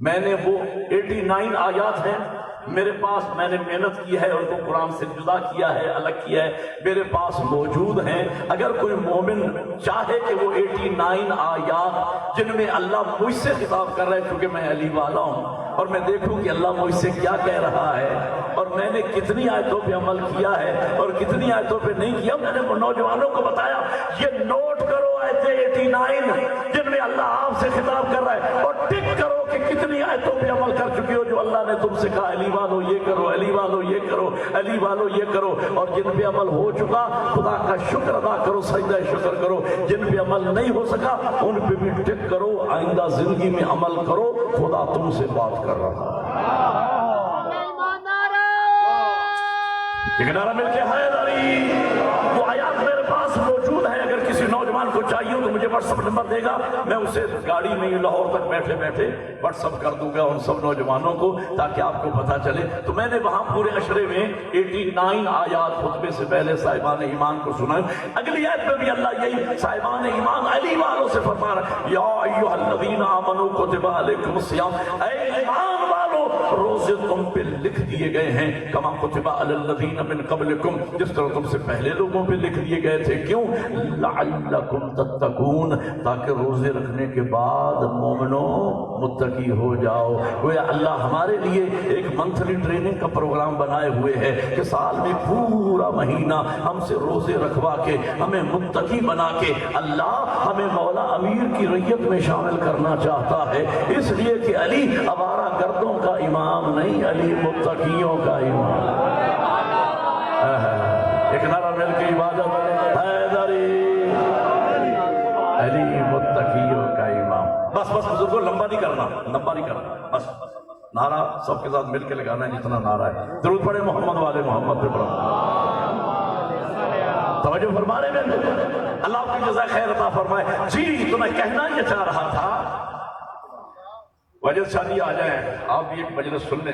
D: میں نے وہ 89 آیات ہیں میرے پاس، میں نے محنت کی ہے، ان کو قرآن سے جدا کیا ہے، الگ کیا ہے، میرے پاس موجود ہیں۔ اگر کوئی مومن چاہے کہ وہ 89 آیات جن میں اللہ مجھ سے خطاب کر رہا ہے، کیونکہ میں علی والا ہوں، اور میں دیکھوں کہ اللہ مجھ سے کیا کہہ رہا ہے اور میں نے کتنی آیتوں پہ عمل کیا ہے اور کتنی آیتوں پہ نہیں کیا، میں نے نوجوانوں کو بتایا یہ نوٹ کرو آیتیں 89 جن میں اللہ آپ سے خطاب کر رہا ہے، اور ٹک کرو کہ کتنی آیتوں پہ عمل کر چکے ہو جو اللہ نے تم سے کہا علی والو یہ کرو، علی والو یہ کرو، علی والو یہ کرو، اور جن پہ عمل ہو چکا خدا کا شکر ادا کرو، سجدہ شکر کرو، جن پہ عمل نہیں ہو سکا ان پہ بھی ٹک کرو، آئندہ زندگی میں عمل کرو، خدا تم سے بات کر رہا ہے۔ ایک نعرہ مل کے حیدری۔ وہ آیات میرے پاس موجود ہیں، اگر کسی نوجوان کو چاہیے تو مجھے واٹس ایپ نمبر دے گا، میں اسے گاڑی میں لاہور تک بیٹھے بیٹھے واٹس ایپ کر دوں گا ان سب نوجوانوں کو، تاکہ آپ کو پتہ چلے۔ تو میں نے وہاں پورے عشرے میں 89 آیات خطبے سے پہلے صاحبان ایمان کو سنا۔ اگلی آیت میں بھی اللہ یہی صاحبان ایمان علی والوں سے فرما رہا ہے، یا ایھا الذین آمنوا کتب علیکم الصیام، اے ایمان والو روزے تم پہ لکھ دیے گئے ہیں، کما کتب علی الذین من قبلکم، جس طرح تم سے پہلے لوگوں پہ لکھ دیے گئے تھے۔ کیوں؟ لعلکم تتقون، تاکہ روزے رکھنے کے بعد مومنوں متقی ہو جاؤ۔ گویا اللہ ہمارے لیے ایک منتھلی ٹریننگ کا پروگرام بنائے ہوئے ہے کہ سال میں پورا مہینہ ہم سے روزے رکھوا کے ہمیں متقی بنا کے اللہ ہمیں مولا امیر کی ریت میں شامل کرنا چاہتا ہے، اس لیے کہ علی آوارہ گردوں کا امام نہیں، علی متقیوں کا امام۔ ایک نعرہ مل کے عبادت حیدری، علی متقیوں کا امام۔ بس بس بزرگوں، لمبا نہیں کرنا، لمبا نہیں کرنا، بس نعرہ سب کے ساتھ مل کے لگانا ہے جتنا نعرہ ہے۔ درود پڑھے محمد والے محمد پہ پڑھو۔ توجہ فرما رہے ہیں؟ اللہ آپ کی جزائے خیر عطا فرمائے۔ جی تو میں کہنا یہ چاہ رہا تھا، وجہ شادی آ جائیں آپ بھی ایک مجلس سن لیں،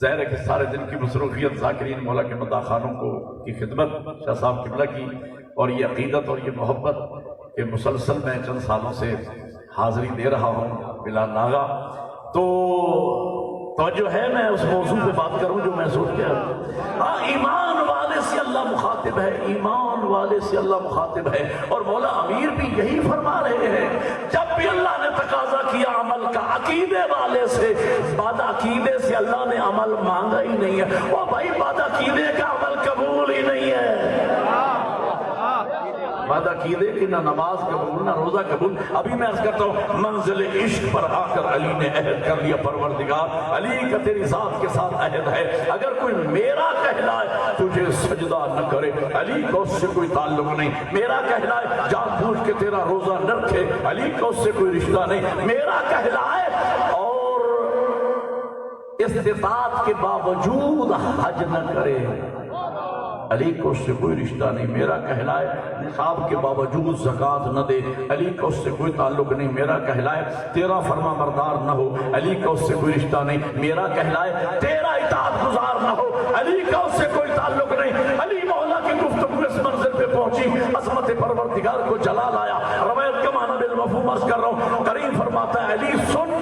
D: ظاہر ہے کہ سارے دن کی مصروفیت ذاکرین مولا کے مداخانوں کو کی خدمت شاہ صاحب قبلہ کی، اور یہ عقیدت اور یہ محبت کہ مسلسل میں چند سالوں سے حاضری دے رہا ہوں بلا ناغہ، تو توجہ ہے میں اس موضوع پہ بات کروں جو میں سوچ کے ہاں، ایمان والے سے اللہ مخاطب ہے، ایمان والے سے اللہ مخاطب ہے، اور مولا امیر بھی یہی فرما رہے ہیں۔ جب بھی اللہ نے تقاضا کیا عمل کا عقیدے والے سے، بعد عقیدے سے اللہ نے عمل مانگا ہی نہیں ہے۔ وہ بھائی بعد عقیدے کا عمل قبول ہی نہیں ہے، بعد عقیدے کی نہ نماز قبول نہ روزہ قبول۔ ابھی میں عرض کرتا ہوں، منزل عشق پر آ کر علی نے عہد کر لیا، پروردگار علی کا تیری ذات کے ساتھ عہد ہے، اگر کوئی میرا کہلائے تجھے سجدہ نہ کرے، علی کو اس سے کوئی تعلق نہیں، میرا کہلائے جان بوجھ کے تیرا روزہ نہ رکھے، علی کو اس سے کوئی رشتہ نہیں، میرا کہلائے اور استطاعت کے باوجود حج نہ کرے، علی کو اس سے کوئی رشتہ نہیں، میرا کہلائے نصاب کے باوجود زکوٰۃ نہ دے، علی کو اس سے کوئی تعلق نہیں، میرا کہلائے تیرا فرما بردار نہ ہو، علی کا اس سے کوئی رشتہ نہیں، میرا کہلائے تیرا اطاعت گزار نہ ہو، علی کا اس سے کوئی تعلق نہیں۔ علی مولا کی گفتگو اس منزل پہ پہنچی، عظمت پروردگار کو جلال آیا۔ روایت کا معنی بالمفہوم عرض کر رہا ہوں، کریم فرماتا ہے علی سن،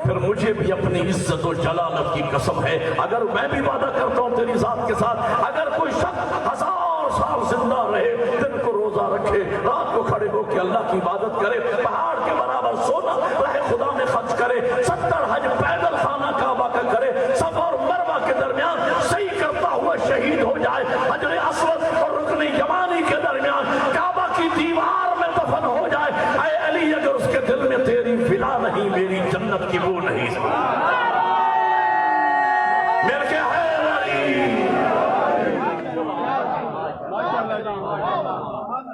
D: پھر مجھے بھی اپنی عزت و جلالت کی قسم ہے، اگر میں بھی وعدہ کرتا ہوں تیری ذات کے ساتھ، اگر کوئی شخص 1000 سال زندہ رہے، دن کو روزہ رکھے، رات کو کھڑے ہو کے اللہ کی عبادت کرے، پہاڑ کے برابر سونا راہ خدا میں خرچ کرے، 70 حج پیدل خانہ کعبہ کا کرے، صفا اور مروہ کے درمیان صحیح کرتا ہوا شہید ہو جائے، حجر اسود اور رکن یمانی کے درمیان کعبہ کی دیوار میں دفن ہو جائے، اے علی اگر اس کے دل میں تیری ولا نہیں، میری جنت کی وہ نہیں، میرے کے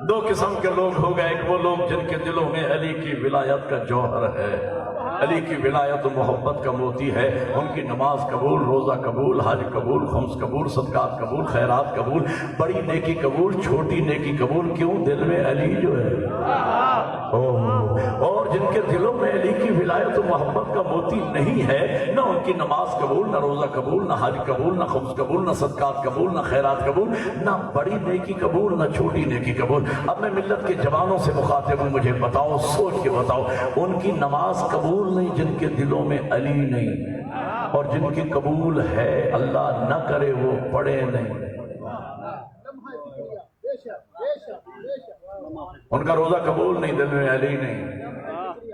D: دو قسم کے لوگ ہو گئے، ایک وہ لوگ جن کے دلوں میں علی کی ولایت کا جوہر ہے، علی کی ولایت و محبت کا موتی ہے، ان کی نماز قبول، روزہ قبول، حج قبول، خمس قبول، صدقات قبول، خیرات قبول، بڑی نیکی قبول، چھوٹی نیکی قبول، کیوں؟ دل میں علی جو ہے۔ اور اور جن کے دلوں میں علی کی ولایت و محبت کا موتی نہیں ہے، نہ ان کی نماز قبول، نہ روزہ قبول، نہ حج قبول، نہ خمس قبول، نہ صدقات قبول، نہ خیرات قبول، نہ بڑی نیکی قبول، نہ چھوٹی نیکی قبول۔ اب میں ملت کے جوانوں سے مخاطب ہوں، مجھے بتاؤ، سوچ کے بتاؤ، ان کی نماز قبول نہیں جن کے دلوں میں علی نہیں، اور جن کی قبول ہے اللہ نہ کرے وہ پڑھے نہیں۔ ان کا روزہ قبول نہیں، دل میں علی نہیں،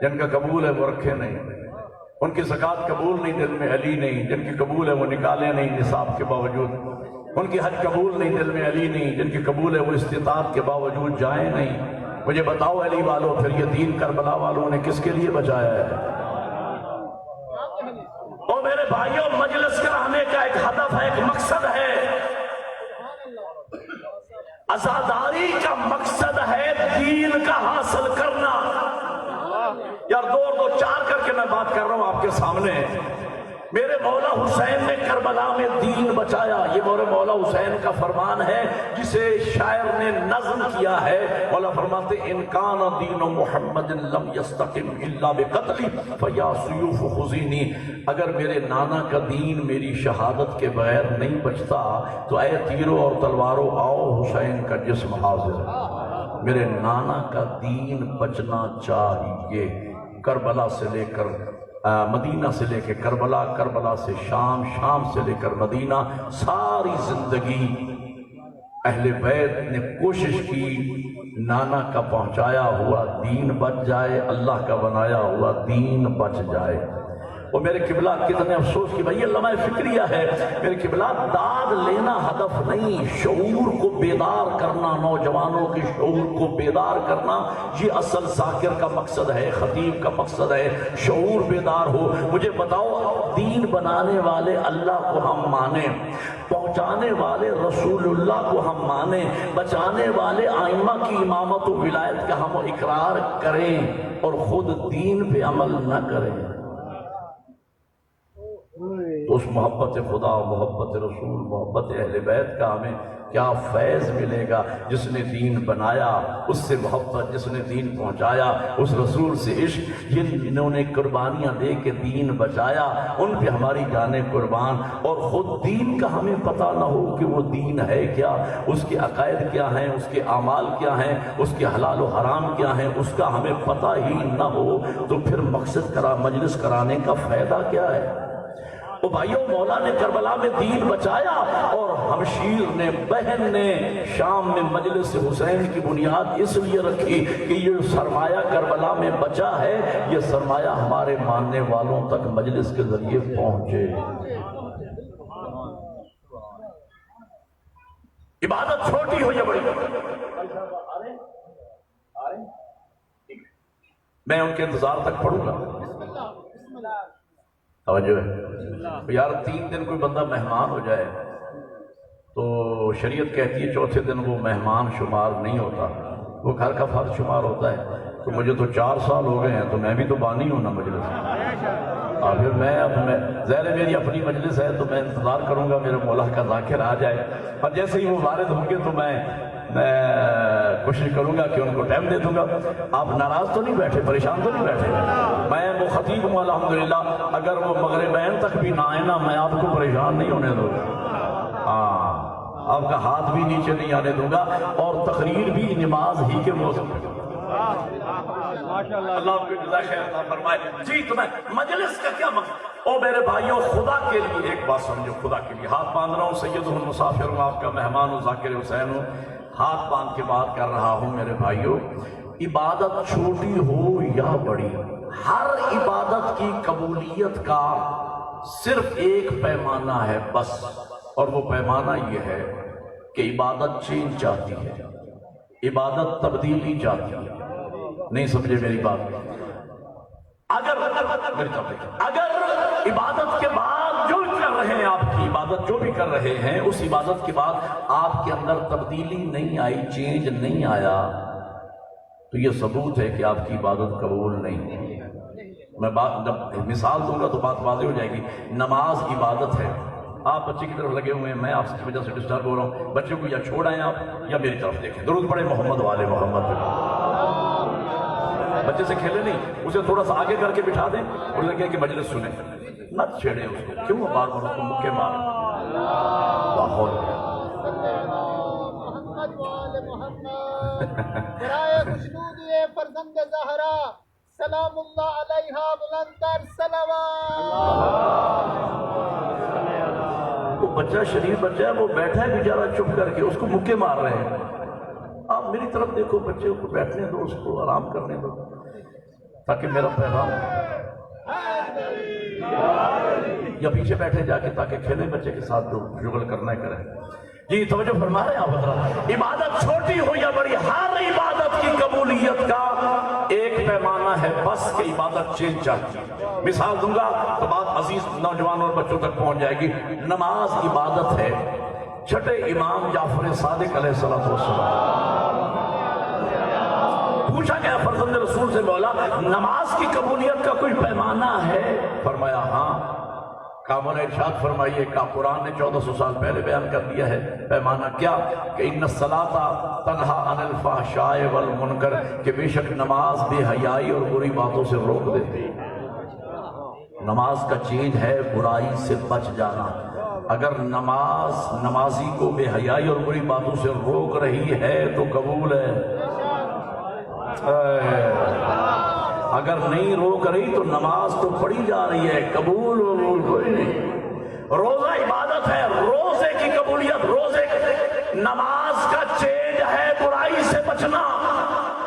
D: جن کا قبول ہے وہ رکھے نہیں۔ ان کی زکوٰۃ قبول نہیں، دل میں علی نہیں، جن کی قبول ہے وہ نکالے نہیں نصاب کے باوجود۔ ان کی حج قبول نہیں، دل میں علی نہیں، جن کی قبول ہے وہ استطاعت کے باوجود جائیں نہیں۔ مجھے بتاؤ علی والوں، پھر یہ دین کربلا والوں نے کس کے لیے بچایا ہے؟ اور میرے بھائیوں، مجلس کرانے کا ایک ہدف ہے، ایک مقصد ہے، عزاداری کا مقصد ہے دین کا حاصل کرنا۔ یار دو چار کر کے میں بات کر رہا ہوں آپ کے سامنے۔ میرے مولا حسین نے کربلا میں دین بچایا، یہ میرے مولا حسین کا فرمان ہے جسے شاعر نے نظم کیا ہے۔ مولا فرماتے ان کان دین محمد لم یستقم الا بقتل فیا سیوف خذینی، اگر میرے نانا کا دین میری شہادت کے بغیر نہیں بچتا تو اے تیروں اور تلواروں آؤ، حسین کا جسم حاضر ہے۔ میرے نانا کا دین بچنا چاہیے۔ کربلا سے لے کر مدینہ سے لے کے کربلا، کربلا سے شام، شام سے لے کر مدینہ، ساری زندگی اہل بیت نے کوشش کی نانا کا پہنچایا ہوا دین بچ جائے، اللہ کا بنایا ہوا دین بچ جائے۔ اور میرے قبلہ کتنے افسوس کی بھائی یہ لمحہ فکریہ ہے، میرے قبلہ داد لینا ہدف نہیں، شعور کو بیدار کرنا، نوجوانوں کے شعور کو بیدار کرنا، یہ اصل ذاکر کا مقصد ہے، خطیب کا مقصد ہے، شعور بیدار ہو۔ مجھے بتاؤ، دین بنانے والے اللہ کو ہم مانیں، پہنچانے والے رسول اللہ کو ہم مانیں، بچانے والے آئمہ کی امامت و ولایت کا ہم اقرار کریں اور خود دین پہ عمل نہ کریں، تو اس محبت خدا، محبت رسول، محبت اہل بیت کا ہمیں کیا فیض ملے گا؟ جس نے دین بنایا اس سے محبت، جس نے دین پہنچایا اس رسول سے عشق، جنہوں نے قربانیاں دے کے دین بچایا ان پہ ہماری جانیں قربان، اور خود دین کا ہمیں پتہ نہ ہو کہ وہ دین ہے کیا، اس کے عقائد کیا ہیں، اس کے اعمال کیا ہیں، اس کے حلال و حرام کیا ہیں، اس کا ہمیں پتہ ہی نہ ہو تو پھر مقصد مجلس کرانے کا فائدہ کیا ہے؟ تو بھائیوں، مولا نے کربلا میں دین بچایا اور ہمشیر نے، بہن نے شام میں مجلس حسین کی بنیاد اس لیے رکھی کہ یہ سرمایہ کربلا میں بچا ہے، یہ سرمایہ ہمارے ماننے والوں تک مجلس کے ذریعے پہنچے۔ عبادت چھوٹی ہو یا بڑی، میں ان کے انتظار تک پڑھوں گا۔ توجہ ہے یار، 3 دن کوئی بندہ مہمان ہو جائے تو شریعت کہتی ہے چوتھے دن وہ مہمان شمار نہیں ہوتا، وہ گھر کا فرد شمار ہوتا ہے۔ تو مجھے تو 4 سال ہو گئے ہیں، تو میں بھی تو بانی ہوں نا مجلس، اور پھر میں ظاہر میری اپنی مجلس ہے تو میں انتظار کروں گا میرے مولا کا ذاکر آ جائے، اور جیسے ہی وہ وارد ہوں گے تو میں کوشش کروں گا کہ ان کو ٹائم دے دوں گا۔ آپ ناراض تو نہیں بیٹھے، پریشان تو نہیں بیٹھے؟ میں وہ خطیب ہوں الحمدللہ، اگر وہ مغربین تک بھی نہ آئے نا میں آپ کو پریشان نہیں ہونے دوں گا، ہاں آپ کا ہاتھ بھی نیچے نہیں آنے دوں گا، اور تقریر بھی نماز ہی کے موسم میں۔ اللہ آپ کو جزائے خیر عطا فرمائے۔ جی تو میں مجلس کا کیا مقصد؟ او میرے بھائیوں، خدا کے لیے ایک بات سمجھو، خدا کے لیے ہاتھ باندھ رہا ہوں، سید المسافر ہوں، آپ کا مہمان ہوں، ذاکر حسین ہوں، ہاتھ باندھ کے بات کر رہا ہوں۔ میرے بھائیوں، عبادت چھوٹی ہو یا بڑی، ہر عبادت کی قبولیت کا صرف ایک پیمانہ ہے بس، اور وہ پیمانہ یہ ہے کہ عبادت چینج چاہتی ہے، عبادت تبدیلی چاہتی ہے۔ نہیں سمجھے میری بات؟ اگر عبادت کے بعد جو کر رہے ہیں، آپ کی عبادت جو بھی کر رہے ہیں، اس عبادت کے بعد آپ کے اندر تبدیلی نہیں آئی، چینج نہیں آیا، تو یہ ثبوت ہے کہ آپ کی عبادت قبول نہیں۔ میں جب مثال دوں گا تو بات واضح ہو جائے گی۔ نماز عبادت ہے، آپ بچے کی طرف لگے ہوئے ہیں، میں آپ کی وجہ سے ڈسٹرب ہو رہا ہوں، بچے کو یا چھوڑ آئیں آپ یا میری طرف دیکھیں۔ درود پڑھیں محمد والے محمد۔ بچے سے کھیلے نہیں, اسے تھوڑا سا آگے کر کے بٹھا دیں اور لگے کہ مجلس سنیں, مت چھیڑیں اس کو, کیوں بار بار اس کو مکے ماریں.
C: محمد وآل محمد برائے خوشنودی فرزند زہرا سلام اللہ علیہا بلند تر صلوات.
D: وہ بچہ شریف بچہ ہے, وہ بیٹھا ہے بیچارہ چپ کر کے, اس کو مکے مار رہے ہیں. آپ میری طرف دیکھو, بچے کو بیٹھنے دو, اس کو آرام کرنے دو, تاکہ میرا پیغام, یا پیچھے بیٹھے جا کے تاکہ کھیلے بچے کے ساتھ جو شغل کرنا ہے کریں. جی توجہ فرما رہے ہیں آپ حضرات. عبادت چھوٹی ہو یا بڑی, ہر عبادت کی قبولیت کا ایک پیمانہ ہے بس, کہ عبادت چینج چاہتی ہے. مثال دوں گا تو بات عزیز نوجوانوں اور بچوں تک پہنچ جائے گی. نماز عبادت ہے. چھٹے امام جعفر صادق علیہ السلام پوچھا گیا فرزند رسول سے, مولا نماز کی قبولیت کا کوئی پیمانہ ہے؟ فرمایا ہاں. کامل ارشاد فرمائیے کہ قرآن نے 1400 سال پہلے بیان کر دیا ہے پیمانہ. کیا کہ ان الصلاۃ تنہا عن الفحشاء والمنکر, کہ بے شک نماز بے حیائی اور بری باتوں سے روک دیتی ہے. نماز کا چینج ہے برائی سے بچ جانا. اگر نمازی کو بے حیائی اور بری باتوں سے روک رہی ہے تو قبول ہے. اگر نہیں روک رہی تو نماز تو پڑھی جا رہی ہے, قبول کوئی نہیں. روزہ عبادت ہے, روزے کی قبولیت, روزے نماز کا چینج ہے برائی سے بچنا.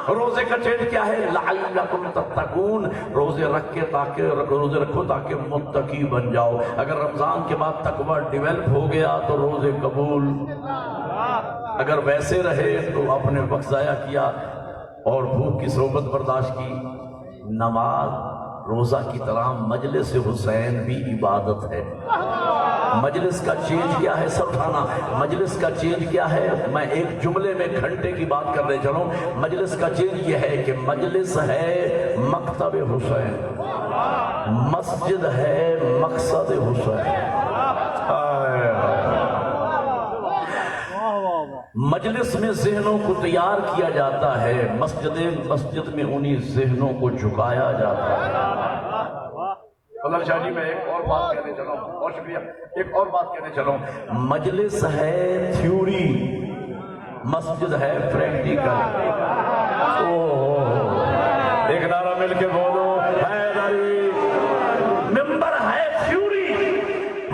D: روزے کا چینج کیا ہے؟ لعلکم تتقون, روزے رکھو تاکہ متقی بن جاؤ. اگر رمضان کے بعد تقوی ڈیولپ ہو گیا تو روزے قبول, اگر ویسے رہے تو اپنے وقت ضائع کیا اور بھوک کی صحبت برداشت کی. نماز روزہ کی طرح مجلس حسین بھی عبادت ہے. مجلس کا چینج کیا ہے؟ سب کھانا. مجلس کا چینج کیا ہے؟ میں ایک جملے میں گھنٹے کی بات کرنے چلوں. مجلس کا چینج یہ ہے کہ مجلس ہے مکتب حسین, مسجد ہے مقصد حسین. مجلس میں ذہنوں کو تیار کیا جاتا ہے, مسجد میں انہی ذہنوں کو جھکایا جاتا ہے. اللہ شاہ جی میں ایک اور بات کہنے چلوں, بہت شکریہ, ایک اور بات کہنے چلوں. مجلس ہے تھیوری, مسجد ہے پریکٹیکل. ایک نعرہ مل کے بولو حیدری. ممبر ہے تھیوری,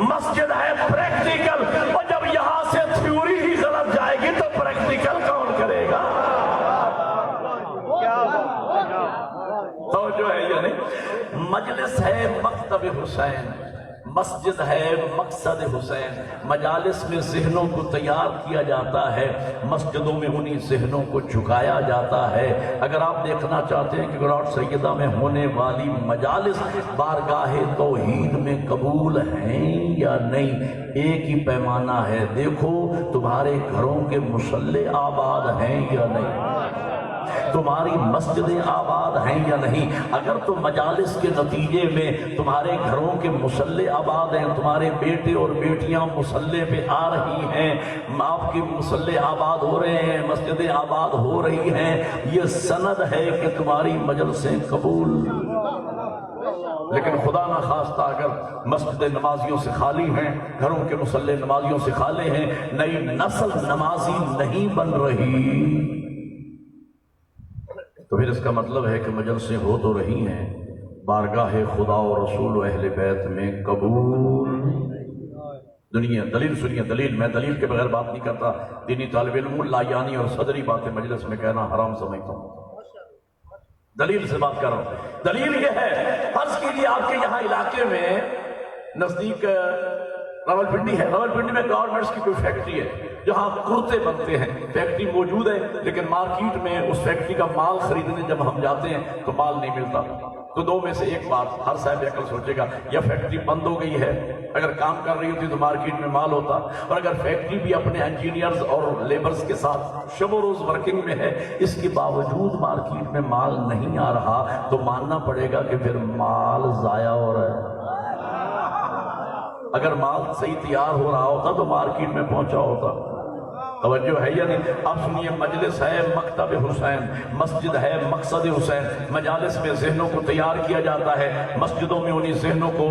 D: مسجد ہے پریکٹیکل. اور جب یہاں سے تھیوری ہی غلط جائے گی تو پریکٹیکل کون کرے گا؟ تو جو ہے یعنی مجلس ہے مکتب حسین, مسجد ہے مقصد حسین. مجالس میں ذہنوں کو تیار کیا جاتا ہے, مسجدوں میں انہی ذہنوں کو جھکایا جاتا ہے. اگر آپ دیکھنا چاہتے ہیں کہ گراٹ سیدہ میں ہونے والی مجالس بارگاہ توحید میں قبول ہیں یا نہیں, ایک ہی پیمانہ ہے. دیکھو تمہارے گھروں کے مصلے آباد ہیں یا نہیں, تمہاری مسجدیں آباد ہیں یا نہیں. اگر تو مجالس کے نتیجے میں تمہارے گھروں کے مصلے آباد ہیں, تمہارے بیٹے اور بیٹیاں مصلے پہ آ رہی ہیں, آپ کے مصلے آباد ہو رہے ہیں, مسجدیں آباد ہو رہی ہیں, یہ سند ہے کہ تمہاری مجلسیں قبول. لیکن خدا نہ خواستہ اگر مسجد نمازیوں سے خالی ہیں, گھروں کے مصلے نمازیوں سے خالی ہیں, نئی نسل نمازی نہیں بن رہی, تو پھر اس کا مطلب ہے کہ مجلسیں ہو تو رہی ہیں, بارگاہ خدا و رسول و اہل بیت میں قبول. دنیا دلیل سنیے, دلیل, میں دلیل کے بغیر بات نہیں کرتا. دینی طالب علم لایانی اور صدری باتیں مجلس میں کہنا حرام سمجھتا ہوں. دلیل سے بات کر رہا ہوں. دلیل یہ ہے, فرض کیجیے آپ کے یہاں علاقے میں نزدیک راولپنڈی ہے, راولپنڈی میں گارمنٹس کی کوئی فیکٹری ہے جہاں کرتے بنتے ہیں. فیکٹری موجود ہے لیکن مارکیٹ میں اس فیکٹری کا مال خریدنے جب ہم جاتے ہیں تو مال نہیں ملتا. تو دو میں سے ایک بات ہر صاحب عقل سوچے گا, یا فیکٹری بند ہو گئی ہے, اگر کام کر رہی ہوتی تو مارکیٹ میں مال ہوتا, اور اگر فیکٹری بھی اپنے انجینئرز اور لیبرز کے ساتھ شب و روز ورکنگ میں ہے, اس کے باوجود مارکیٹ میں مال نہیں آ رہا, تو ماننا پڑے گا کہ پھر مال ضائع ہو رہا ہے. اگر مال صحیح تیار ہو رہا ہوتا تو مارکیٹ میں پہنچا ہوتا. توجہ ہے یا نہیں؟ اب سنیے، مجلس ہے مکتب حسین، مسجد ہے مقصد حسین۔ مجالس میں ذہنوں کو تیار کیا جاتا ہے، مسجدوں میں انہی ذہنوں کو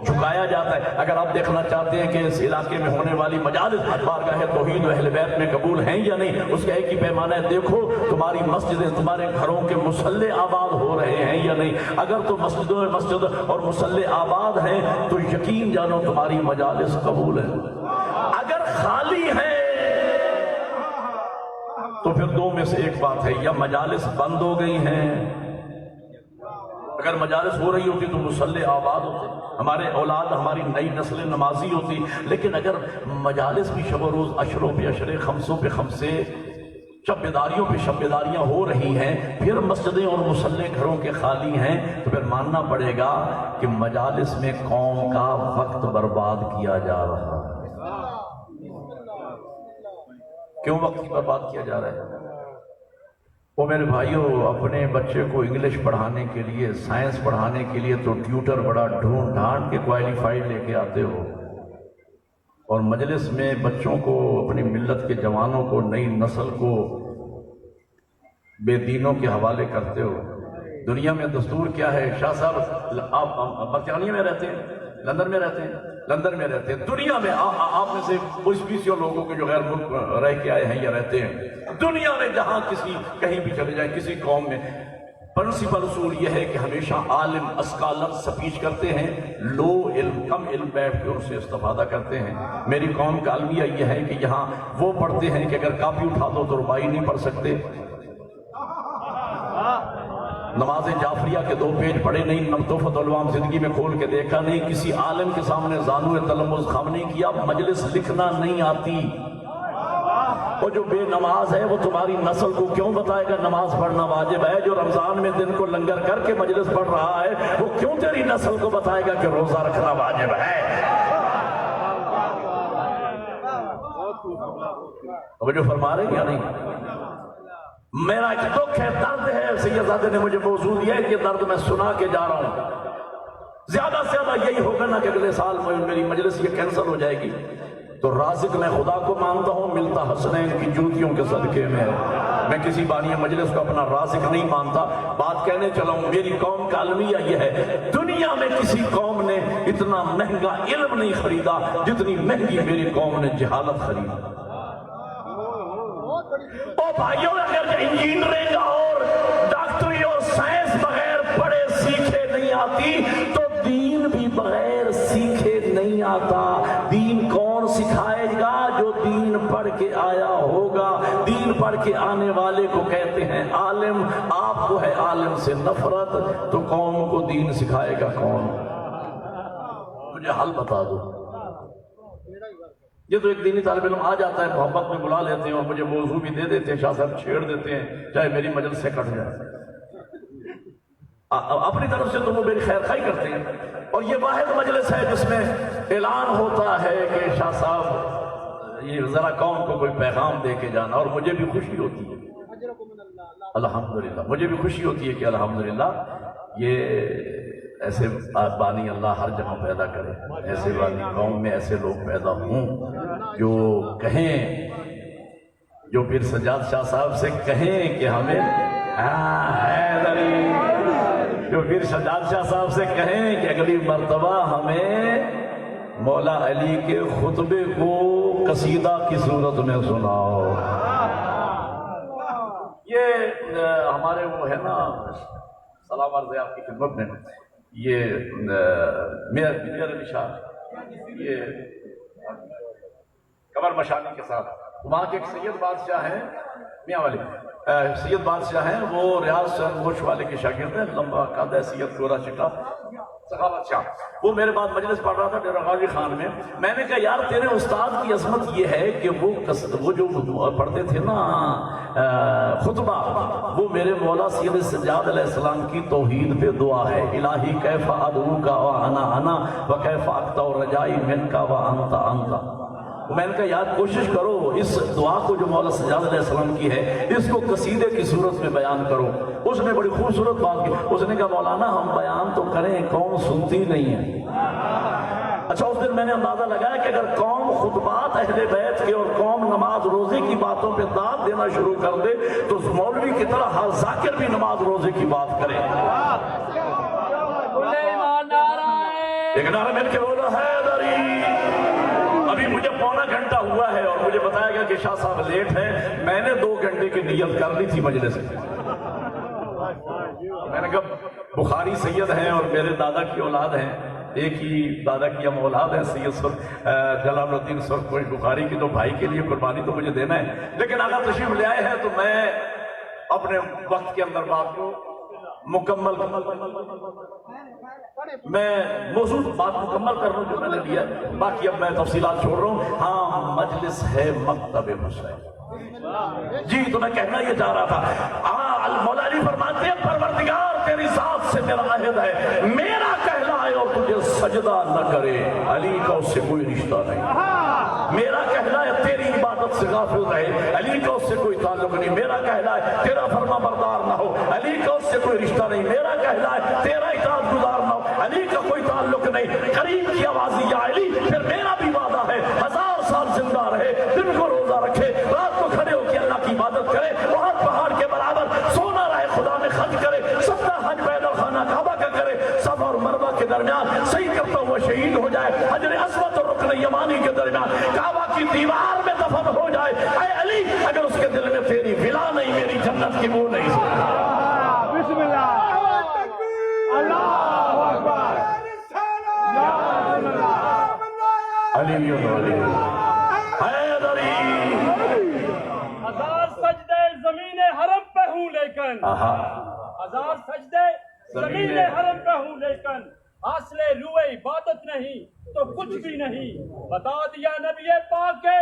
D: جھکایا جاتا ہے۔ اگر آپ دیکھنا چاہتے ہیں کہ اس علاقے میں ہونے والی مجالس بارگاہ توحید و اہل بیت میں قبول ہیں یا نہیں، اس کا ایک ہی پیمانہ ہے، دیکھو تمہاری مسجدیں، تمہارے گھروں کے مصلے آباد ہو رہے ہیں یا نہیں۔ اگر تو مسجد اور مصلے آباد ہیں تو یقین جانو تمہاری مجالس قبول ہے۔ اگر خالی ہیں تو پھر دو میں سے ایک بات ہے، یا مجالس بند ہو گئی ہیں۔ اگر مجالس ہو رہی ہوتی تو مصلے آباد ہوتے، ہمارے اولاد، ہماری نئی نسلیں نمازی ہوتی۔ لیکن اگر مجالس بھی شب و روز، اشروں پہ اشرے، خمسوں پہ خمسے، شب بیداریوں پہ شب بیداریاں ہو رہی ہیں، پھر مسجدیں اور مصلے گھروں کے خالی ہیں، تو پھر ماننا پڑے گا کہ مجالس میں قوم کا وقت برباد کیا جا رہا ہے۔ کیوں وقت کی برباد کیا جا رہا ہے؟ وہ میرے بھائیوں، اپنے بچے کو انگلش پڑھانے کے لیے، سائنس پڑھانے کے لیے تو ٹیوٹر بڑا ڈھونڈ ڈھانڈ کے کوالیفائڈ لے کے آتے ہو، اور مجلس میں بچوں کو، اپنی ملت کے جوانوں کو، نئی نسل کو بے دینوں کے حوالے کرتے ہو۔ دنیا میں دستور کیا ہے؟ شاہ صاحب آپ برطانیہ میں رہتے ہیں، لندن میں رہتے ہیں، لندن میں رہتے ہیں، دنیا میں آپ میں سے 20-20 لوگوں کے جو غیر ملک رہ کے آئے ہیں یا رہتے ہیں، دنیا میں جہاں کہیں بھی چلے جائیں، کسی قوم میں پرنسپل اصول یہ ہے کہ ہمیشہ عالم، اسکالر سپیچ کرتے ہیں، لو علم، کم علم بیٹھ کے ان سے استفادہ کرتے ہیں۔ میری قوم کا المیہ یہ ہے کہ یہاں وہ پڑھتے ہیں کہ اگر کاپی اٹھا دو تو رباعی نہیں پڑھ سکتے، نماز جعفریہ کے 2 پیج پڑھے نہیں، تحفۃ العوام زندگی میں کھول کے دیکھا نہیں، کسی عالم کے سامنے زانو تلمذ خم نہیں کیا، مجلس لکھنا نہیں آتی۔ وہ جو بے نماز ہے وہ تمہاری نسل کو کیوں بتائے گا نماز پڑھنا واجب ہے؟ جو رمضان میں دن کو لنگر کر کے مجلس پڑھ رہا ہے وہ کیوں تیری نسل کو بتائے گا کہ روزہ رکھنا واجب ہے؟ اب جو فرما رہے ہیں یا نہیں؟ میرا ایک دکھ ہے، درد ہے، سیدزادے نے مجھے موضوع دیا ہے کہ درد میں سنا کے جا رہا ہوں۔ زیادہ سے زیادہ یہی ہوگا نا کہ اگلے سال میری مجلس یہ کینسل ہو جائے گی، تو رازق میں خدا کو مانتا ہوں، ملتا حسنین کی جوتیوں کے صدقے میں کسی بانی مجلس کو اپنا رازق نہیں مانتا۔ بات کہنے چلا ہوں، میری قوم کا المیہ یہ ہے، دنیا میں کسی قوم نے اتنا مہنگا علم نہیں خریدا جتنی مہنگی میری قوم نے جہالت خریدا۔ او بھائیوں، اگر انجینئرنگ اور ڈاکٹری اور سائنس بغیر پڑھے سیکھے نہیں آتی تو دین بھی بغیر سیکھے نہیں آتا۔ دین کون سکھائے گا؟ جو دین پڑھ کے آیا ہوگا۔ دین پڑھ کے آنے والے کو کہتے ہیں عالم۔ آپ کو ہے عالم سے نفرت تو قوم کو دین سکھائے گا کون؟ مجھے حل بتا دو۔ یہ تو ایک دینی طالب علم آ جاتا ہے، محبت میں بلا لیتے ہیں اور مجھے موضوع بھی دے دیتے ہیں، شاہ صاحب چھیڑ دیتے ہیں، چاہے میری مجلس سے کٹ جائے، اپنی طرف سے تو وہ میری خیر خواہی کرتے ہیں۔ اور یہ واحد مجلس ہے جس میں اعلان ہوتا ہے کہ شاہ صاحب یہ ذرا قوم کو کوئی پیغام دے کے جانا، اور مجھے بھی خوشی ہوتی ہے، الحمدللہ مجھے بھی خوشی ہوتی ہے کہ الحمدللہ یہ ایسے بانی اللہ ہر جگہ پیدا کرے، ایسے بانی قوم میں ایسے لوگ پیدا ہوں جو کہیں، جو پھر سجاد شاہ صاحب سے کہیں کہ ہمیں حیدری، جو پھر سجاد شاہ صاحب سے کہیں کہ اگلی مرتبہ ہمیں مولا علی کے خطبے کو قصیدہ کی صورت میں سناؤ۔ یہ ہمارے وہ ہے نا، سلام عرض ہے آپ کی خدمت میں، یہ میرا علی شاہ، یہ قمر مشانی کے ساتھ وہاں کے ایک سید بادشاہ ہیں، میاں والے سید بادشاہ ہیں، وہ ریاض شاہ گوش والے کے شاگرد ہیں، لمبا قد ہے، سید گورا چٹا سخاوت شاہ۔ وہ میرے بعد مجلس پڑھ رہا تھا ڈیرہ غازی خان میں، میں نے کہا یار تیرے استاد کی عظمت یہ ہے کہ وہ جو پڑھتے تھے نا خطبہ، وہ میرے مولا سید سجاد علیہ السلام کی توحید پہ دعا ہے، الہی کیف ادعوک وانا وکیف اقطع رجائی منک وانت انت۔ میں نے کہا یار کوشش کرو اس دعا کو جو مولا سجاد علیہ السلام کی ہے اس کو قصیدے کی صورت میں بیان کرو۔ اس نے بڑی خوبصورت بات کی، اس نے کہا مولانا ہم بیان تو کریں، قوم سنتی نہیں ہے۔
E: اچھا اس دن میں نے اندازہ لگایا کہ اگر قوم خطبات اہل بیت کے اور قوم نماز روزے کی باتوں پہ داد دینا شروع کر دے تو مولوی کی طرح ہر ذاکر بھی نماز روزے کی بات کرے.
B: سلیمان نعرہ
E: ایک نعرہ مل کے بولا حیدری. ابھی مجھے پونا گھنٹہ ہوا ہے اور مجھے بتایا گیا کہ شاہ صاحب لیٹ ہیں. میں نے 2 گھنٹے کی نیت کر لی تھی مجلس میں. میں نے کہا بخاری سید ہیں اور میرے دادا کی اولاد ہیں, ایک ہی دادا کی ہم اولاد ہیں, سید جلال الدین سرخوش بخاری کی, تو بھائی کے لیے قربانی تو مجھے دینا ہے. لیکن اگر تشریف لے آئے ہیں تو میں اپنے وقت کے اندر بات کو مکمل کر لوں جو میں نے لیا. باقی اب میں تفصیلات چھوڑ رہا ہوں. ہاں مجلس ہے مکتب حسین. جی تو میں کہنا یہ چاہ رہا تھا. مولا علی فرماتے ہیں پروردگار تیری ذات سے میرا عہد ہے, میرا کہلائے اور تجھے سجدہ نہ کرے. علی کا اس سے کوئی رشتہ نہیں. میرا کہلائے تیری عبادت سے غافل رہے. علی کا اس سے کوئی تعلق نہیں. میرا کہلائے تیرا فرما بردار نہ ہو. علی کا اس سے کوئی رشتہ نہیں. میرا کہلائے تیرا اطاعت گزار نہ ہو. علی کا کوئی تعلق نہیں. قریب کی آواز یا علی. پھر میرا بھی وعدہ ہے 1000 سال زندہ رہے, دن کو روزہ رکھے, رات کو کھڑے ہو کے اللہ کی عبادت کرے, بہت پہاڑ کے برابر سونا رہے خدا میں خرچ کرے, 17 حج پیدل خانہ کعبہ کا کرے, صفا اور مروہ کے درمیان صحیح کرتا ہوا شہید ہو جائے, حجر اسود اور رکن یمانی کے درمیان کعبہ کی دیوار میں دفن ہو جائے. اے علی اگر اس کے دل میں تیری ولا نہیں, میری جنت کی وہ نہیں.
B: بسم اللہ اللہ اکبر.
E: علی حیدری.
B: 1000 سجدے زمین حرم پہ ہوں لیکن 1000 سجدے زمین حرم پہ ہوں لیکن حاصل روئے عبادت نہیں تو کچھ بھی نہیں. بتا دیا نبی پاک کے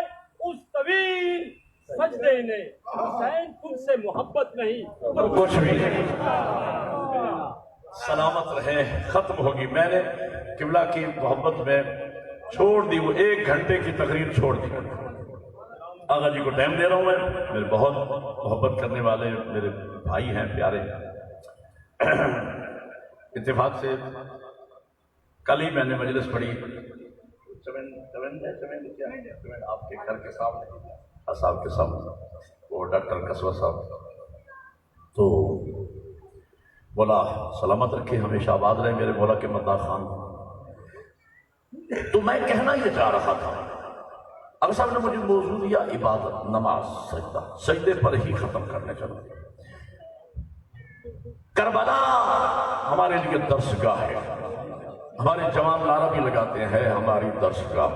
B: اس طویل سجدے نے حسین تم سے محبت نہیں تو
E: کچھ بھی نہیں. سلامت رہے. ختم ہوگی. میں نے قبلہ کی محبت میں چھوڑ دی وہ 1 گھنٹے کی تقریر چھوڑ دی. آغا جی کو ٹائم دے رہا ہوں. میں میرے بہت محبت کرنے والے میرے بھائی ہیں, پیارے. اتفاق سے کل ہی میں نے مجلس پڑھی آپ کے گھر کے سامنے, صاحب کے سامنے, وہ ڈاکٹر قصوہ صاحب, تو بولا سلامت رکھے, ہمیشہ آباد رہے میرے مولا کے مداح خان. تو میں کہنا یہ چاہ رہا تھا, اب صاحب نے مجھے موضوع دیا عبادت, نماز, سجدہ. سجدے پر ہی ختم کرنے چلو. کربلا ہمارے لیے درسگاہ ہے. ہمارے جوان نعرہ بھی لگاتے ہیں ہماری درسگاہ.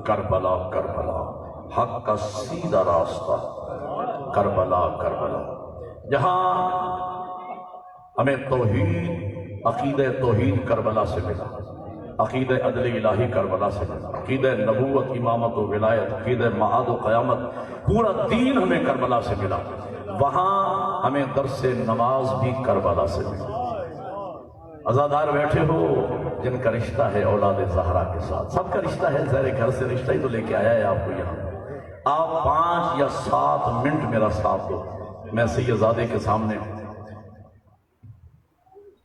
E: کربلا کربلا حق کا سیدھا راستہ. کربلا کربلا جہاں ہمیں توحید, عقیدہ توحید کربلا سے ملا, عقیدہ عدل الہی کربلا سے ملا, عقیدہ نبوت, امامت و ولایت, عقیدہ معاد و قیامت, پورا دین ہمیں کربلا سے ملا. وہاں ہمیں درس نماز بھی کربلا سے ملا. عزادار بیٹھے ہو جن کا رشتہ ہے اولاد زہرا کے ساتھ, سب کا رشتہ ہے, ظاہر گھر سے رشتہ ہی تو لے کے آیا ہے آپ کو یہاں. آپ 5 یا 7 منٹ میرا ساتھ دو, میں سیدزادے کے سامنے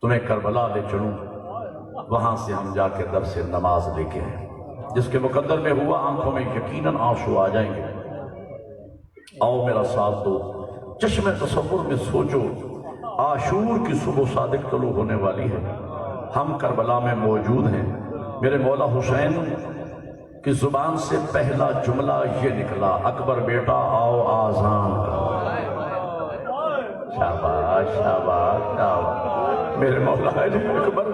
E: تمہیں کربلا لے چلوں, وہاں سے ہم جا کے درس نماز لے کے آئیں. جس کے مقدر میں ہوا آنکھوں میں یقیناً آنسو آ جائیں گے. آؤ میرا ساتھ دو, چشم تصور میں سوچو عاشور کی صبح صادق طلوع ہونے والی ہے. ہم کربلا میں موجود ہیں. میرے مولا حسین کی زبان سے پہلا جملہ یہ نکلا, اکبر بیٹا آؤ آذان کرو. شاباش شاباش شاباش. میرے مولا علی اکبر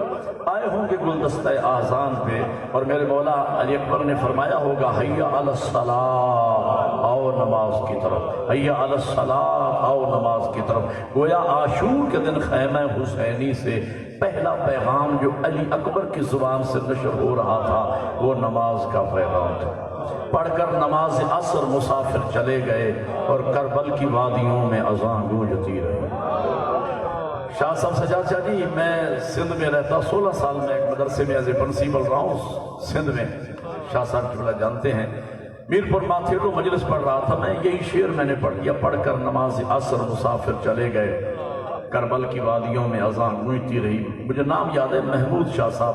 E: آئے ہوں گے گلدستہ آذان پہ, اور میرے مولا علی اکبر نے فرمایا ہوگا حی علی الصلاۃ, آؤ نماز کی طرف, حی علی الصلاۃ, آؤ نماز کی طرف. گویا عاشور کے دن خیمہ حسینی سے پہلا پیغام جو علی اکبر کی زبان سے نشر ہو رہا تھا وہ نماز کا پیغام تھا. پڑھ کر نماز عصر مسافر چلے گئے اور کربل کی وادیوں میں اذان گونجتی رہی. شاہ صاحب سجاد شاہ جی, میں سندھ میں رہتا, 16 سال میں ایک مدرسے میں ایز اے پرنسپل رہا ہوں سندھ میں. شاہ صاحب کی بلا جانتے ہیں. میرپور ماتھیٹو مجلس پڑھ رہا تھا میں, یہی شعر میں نے پڑھ لیا. پڑھ کر نماز عصر مسافر چلے گئے, کربل کی وادیوں میں اذان گونجتی رہی. مجھے نام یاد ہے, محمود شاہ صاحب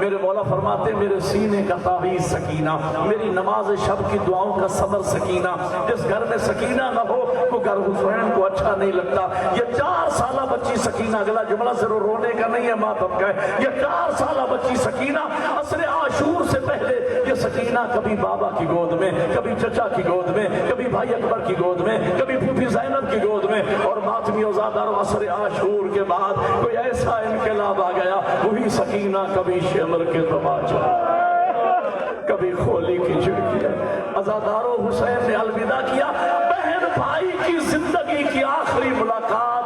E: میرے مولا فرماتے میرے سینے کا تعویذ سکینہ، میری نماز شب کی دعاؤں کا صبر سکینہ۔ جس گھر میں سکینہ نہ ہو وہ گھر حسین کو اچھا نہیں لگتا۔ یہ 4 سالہ بچی سکینہ، اگلا جملہ صرف رونے کا نہیں ہے، ماتم کا ہے۔ یہ 4 سالہ بچی سکینہ عصر عاشور سے پہلے یہ سکینہ کبھی بابا کی گود میں، کبھی چچا کی گود میں، کبھی بھائی اکبر کی گود میں، کبھی پھوپھی زینب کی گود میں، اور ماتمی عزادار عصر عاشور کے بعد کوئی ایسا انقلاب آ گیا، وہی سکینہ کبھی شمر کے تماچا، کبھی کھولی کی چڑکیاں۔ عزادارو حسین نے الوداع کیا، بہن بھائی کی زندگی کی آخری ملاقات،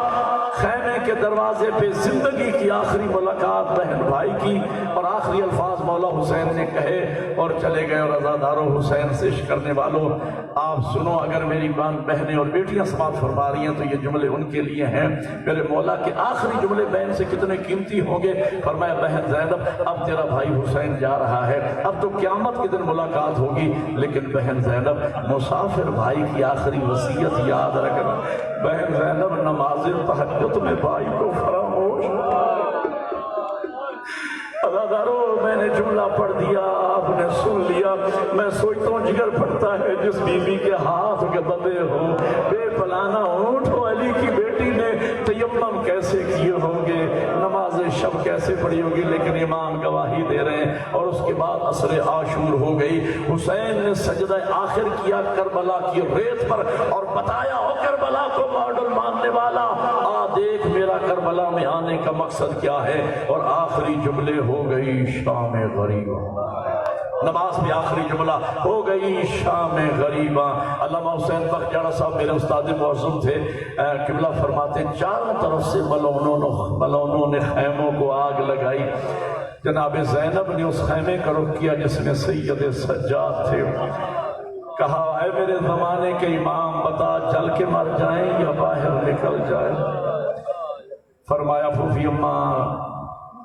E: خیمے کے دروازے پہ زندگی کی آخری ملاقات بہن بھائی کی، اور آخری الفاظ مولا حسین نے کہے اور چلے گئے۔ اور عزادارو حسین سے عشق کرنے والوں آپ سنو، اگر میری بہنیں اور بیٹیاں سماعت فرما رہی ہیں تو یہ جملے ان کے لیے ہیں۔ میرے مولا کے آخری جملے بہن سے کتنے قیمتی ہوں گے۔ فرمایا بہن زینب اب تیرا بھائی حسین جا رہا ہے، اب تو قیامت کے دن ملاقات ہوگی، لیکن بہن زینب مسافر بھائی کی آخری وصیت یاد رکھنا۔ بہن زینب نماز تہجد میں بھائی کو فراموش۔ عزادارو میں نے جملہ پڑھ دیا، آپ نے سن لیا، میں سوچتا ہوں جگر پھٹتا ہے جس بیوی کے ہاتھ کے بدے ہوں، بے پلانا اونٹ ہو، علی کی بیٹی نے تیمم کیسے کیے ہوں گے، نماز شب کیسے پڑھی ہوگی، لیکن امام گواہی دے رہے ہیں۔ اور اس کے بعد عصر عاشور ہو گئی، حسین نے سجدہ آخر کیا کربلا کی ریت پر، اور بتایا ہو کربلا کو ماڈل ماننے والا، آ دیکھ میرا کربلا میں آنے کا مقصد کیا ہے۔ اور آخری جملے ہو گئی شام غریباں، نماز میں آخری جملہ ہو گئی شام غریباں۔ علامہ حسین بختیارا صاحب میرے استاد معظم تھے، قبلہ فرماتے چاروں طرف سے ملونوں نے خیموں کو آگ لگائی، جناب زینب نے اس خیمے کا رخ کیا جس میں سید سجاد تھے، کہا اے میرے زمانے کے امام بتا جل کے مر جائیں یا باہر نکل جائیں؟ فرمایا پھوپھی اماں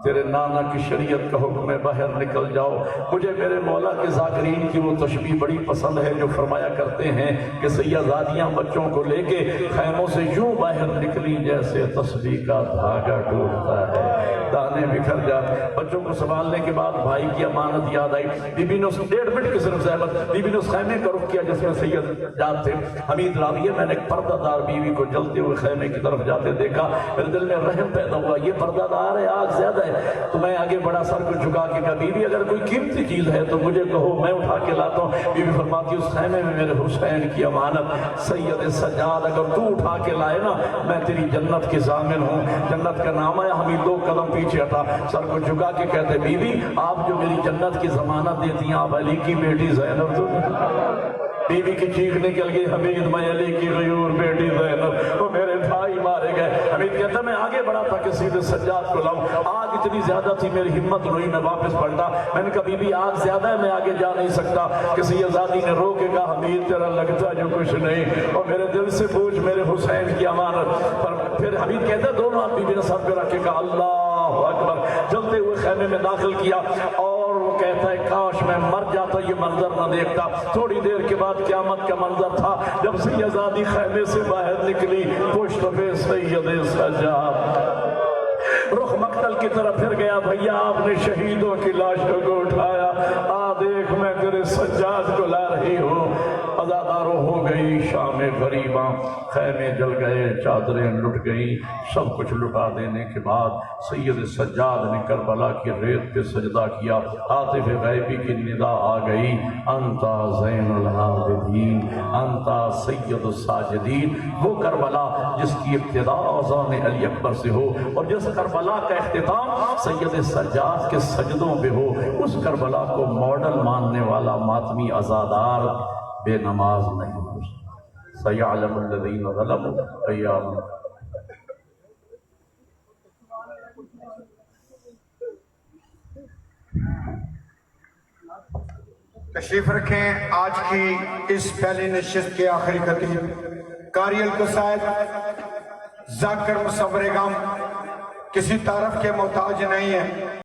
E: تیرے نانا کی شریعت کا حکم ہے باہر نکل جاؤ۔ مجھے میرے مولا کے ذاکرین کی وہ تشبیہ بڑی پسند ہے جو فرمایا کرتے ہیں کہ سیدزادیاں بچوں کو لے کے خیموں سے یوں باہر نکلی جیسے تسبیح کا دھاگا ٹوٹتا ہے، دانے بکھر جاتے۔ بچوں کو سنبھالنے کے بعد بھائی کی امانت یاد آئی، بی بی نے اس 1.5 منٹ کی صرف زحمت، بی بی نے اس خیمے کا رخ کیا جس میں سیدزاد تھے۔ حمید راوی ہے، میں نے ایک پردہ دار بیوی کو جلتے ہوئے خیمے کی طرف جاتے دیکھا، میرے دل میں رحم پیدا ہوا، یہ پردہ دار ہے، آگ زیادہ ہے۔ تو میں آگے بڑا سر کو جھکا کے کہا بی بی اگر کوئی قیمتی چیز ہے تو مجھے کہو میں اٹھا کے لاتا ہوں۔ بی بی فرماتی اس خیمے میں میرے حسین کی امانت سید سجاد اگر تو اٹھا کے لائے نا میں تیری جنت کی ضامن ہوں، جنت کا نام ہے۔ ہمیں 2 قدم پیچھے ہٹا، سر کو جھکا کے کہتے بی بی آپ جو میری جنت کی ضمانت دیتی ہیں آپ علی کی بیٹی زینب تو بی بی کی چیخ نکل گئی، حمید میں علی کی غیور بیٹی زینب، وہ میرے بھائی مارے گئے۔ حمید کہتا میں آگے بڑھا تھا کہ سید سجاد کو لاؤں، آگ اتنی زیادہ تھی میری ہمت نہیں، میں واپس پلٹا، میں نے کہا بی بی آگ زیادہ ہے میں آگے جا نہیں سکتا۔ کسی آزادی نے رو کے کہا حمید تیرا لگتا جو کچھ نہیں، اور میرے دل سے پوچھ میرے حسین کی امانت پر۔ پھر حمید کہتا ہے دونوں ہاتھ بی بی نے سر پہ رکھ کے کہا اللہ اکبر، جلتے ہوئے خیمے میں داخل کیا، اور وہ کہتا ہے کاش میں مر جاتا یہ منظر نہ دیکھتا۔ تھوڑی دیر کے بعد قیامت کا منظر تھا جب سیدزادی خیمے سے باہر نکلی، پشت پہ سید سجاد، رخ مقتل کی طرف پھر گیا، بھیا آپ نے شہیدوں کی لاشوں کو اٹھایا، آ دیکھ میں تیرے سجاد کو لا رہی ہوں۔ عزادارو ہو گئی شام غریباں، خیمے جل گئے، چادریں لٹ گئیں، سب کچھ لٹا دینے کے بعد سید سجاد نے کربلا کی ریت پہ سجدہ کیا۔ عاطف غیبی کی ندا آ گئی، انتا زین العابدین انتا سید الساجدین، وہ کربلا جس کی ابتدا اذان علی اکبر سے ہو اور جس کربلا کا اختتام سید سجاد کے سجدوں پہ ہو، اس کربلا کو ماڈل ماننے والا ماتمی عزادار بے نماز نہیں ہو سکتا۔ سیعلم الذین ظلموا ایام
F: تشریف رکھیں۔ آج کی اس پہلی نشست کے آخری خطیب قاری القصائد ذاکر مصور غم کسی تعارف کے محتاج نہیں ہے۔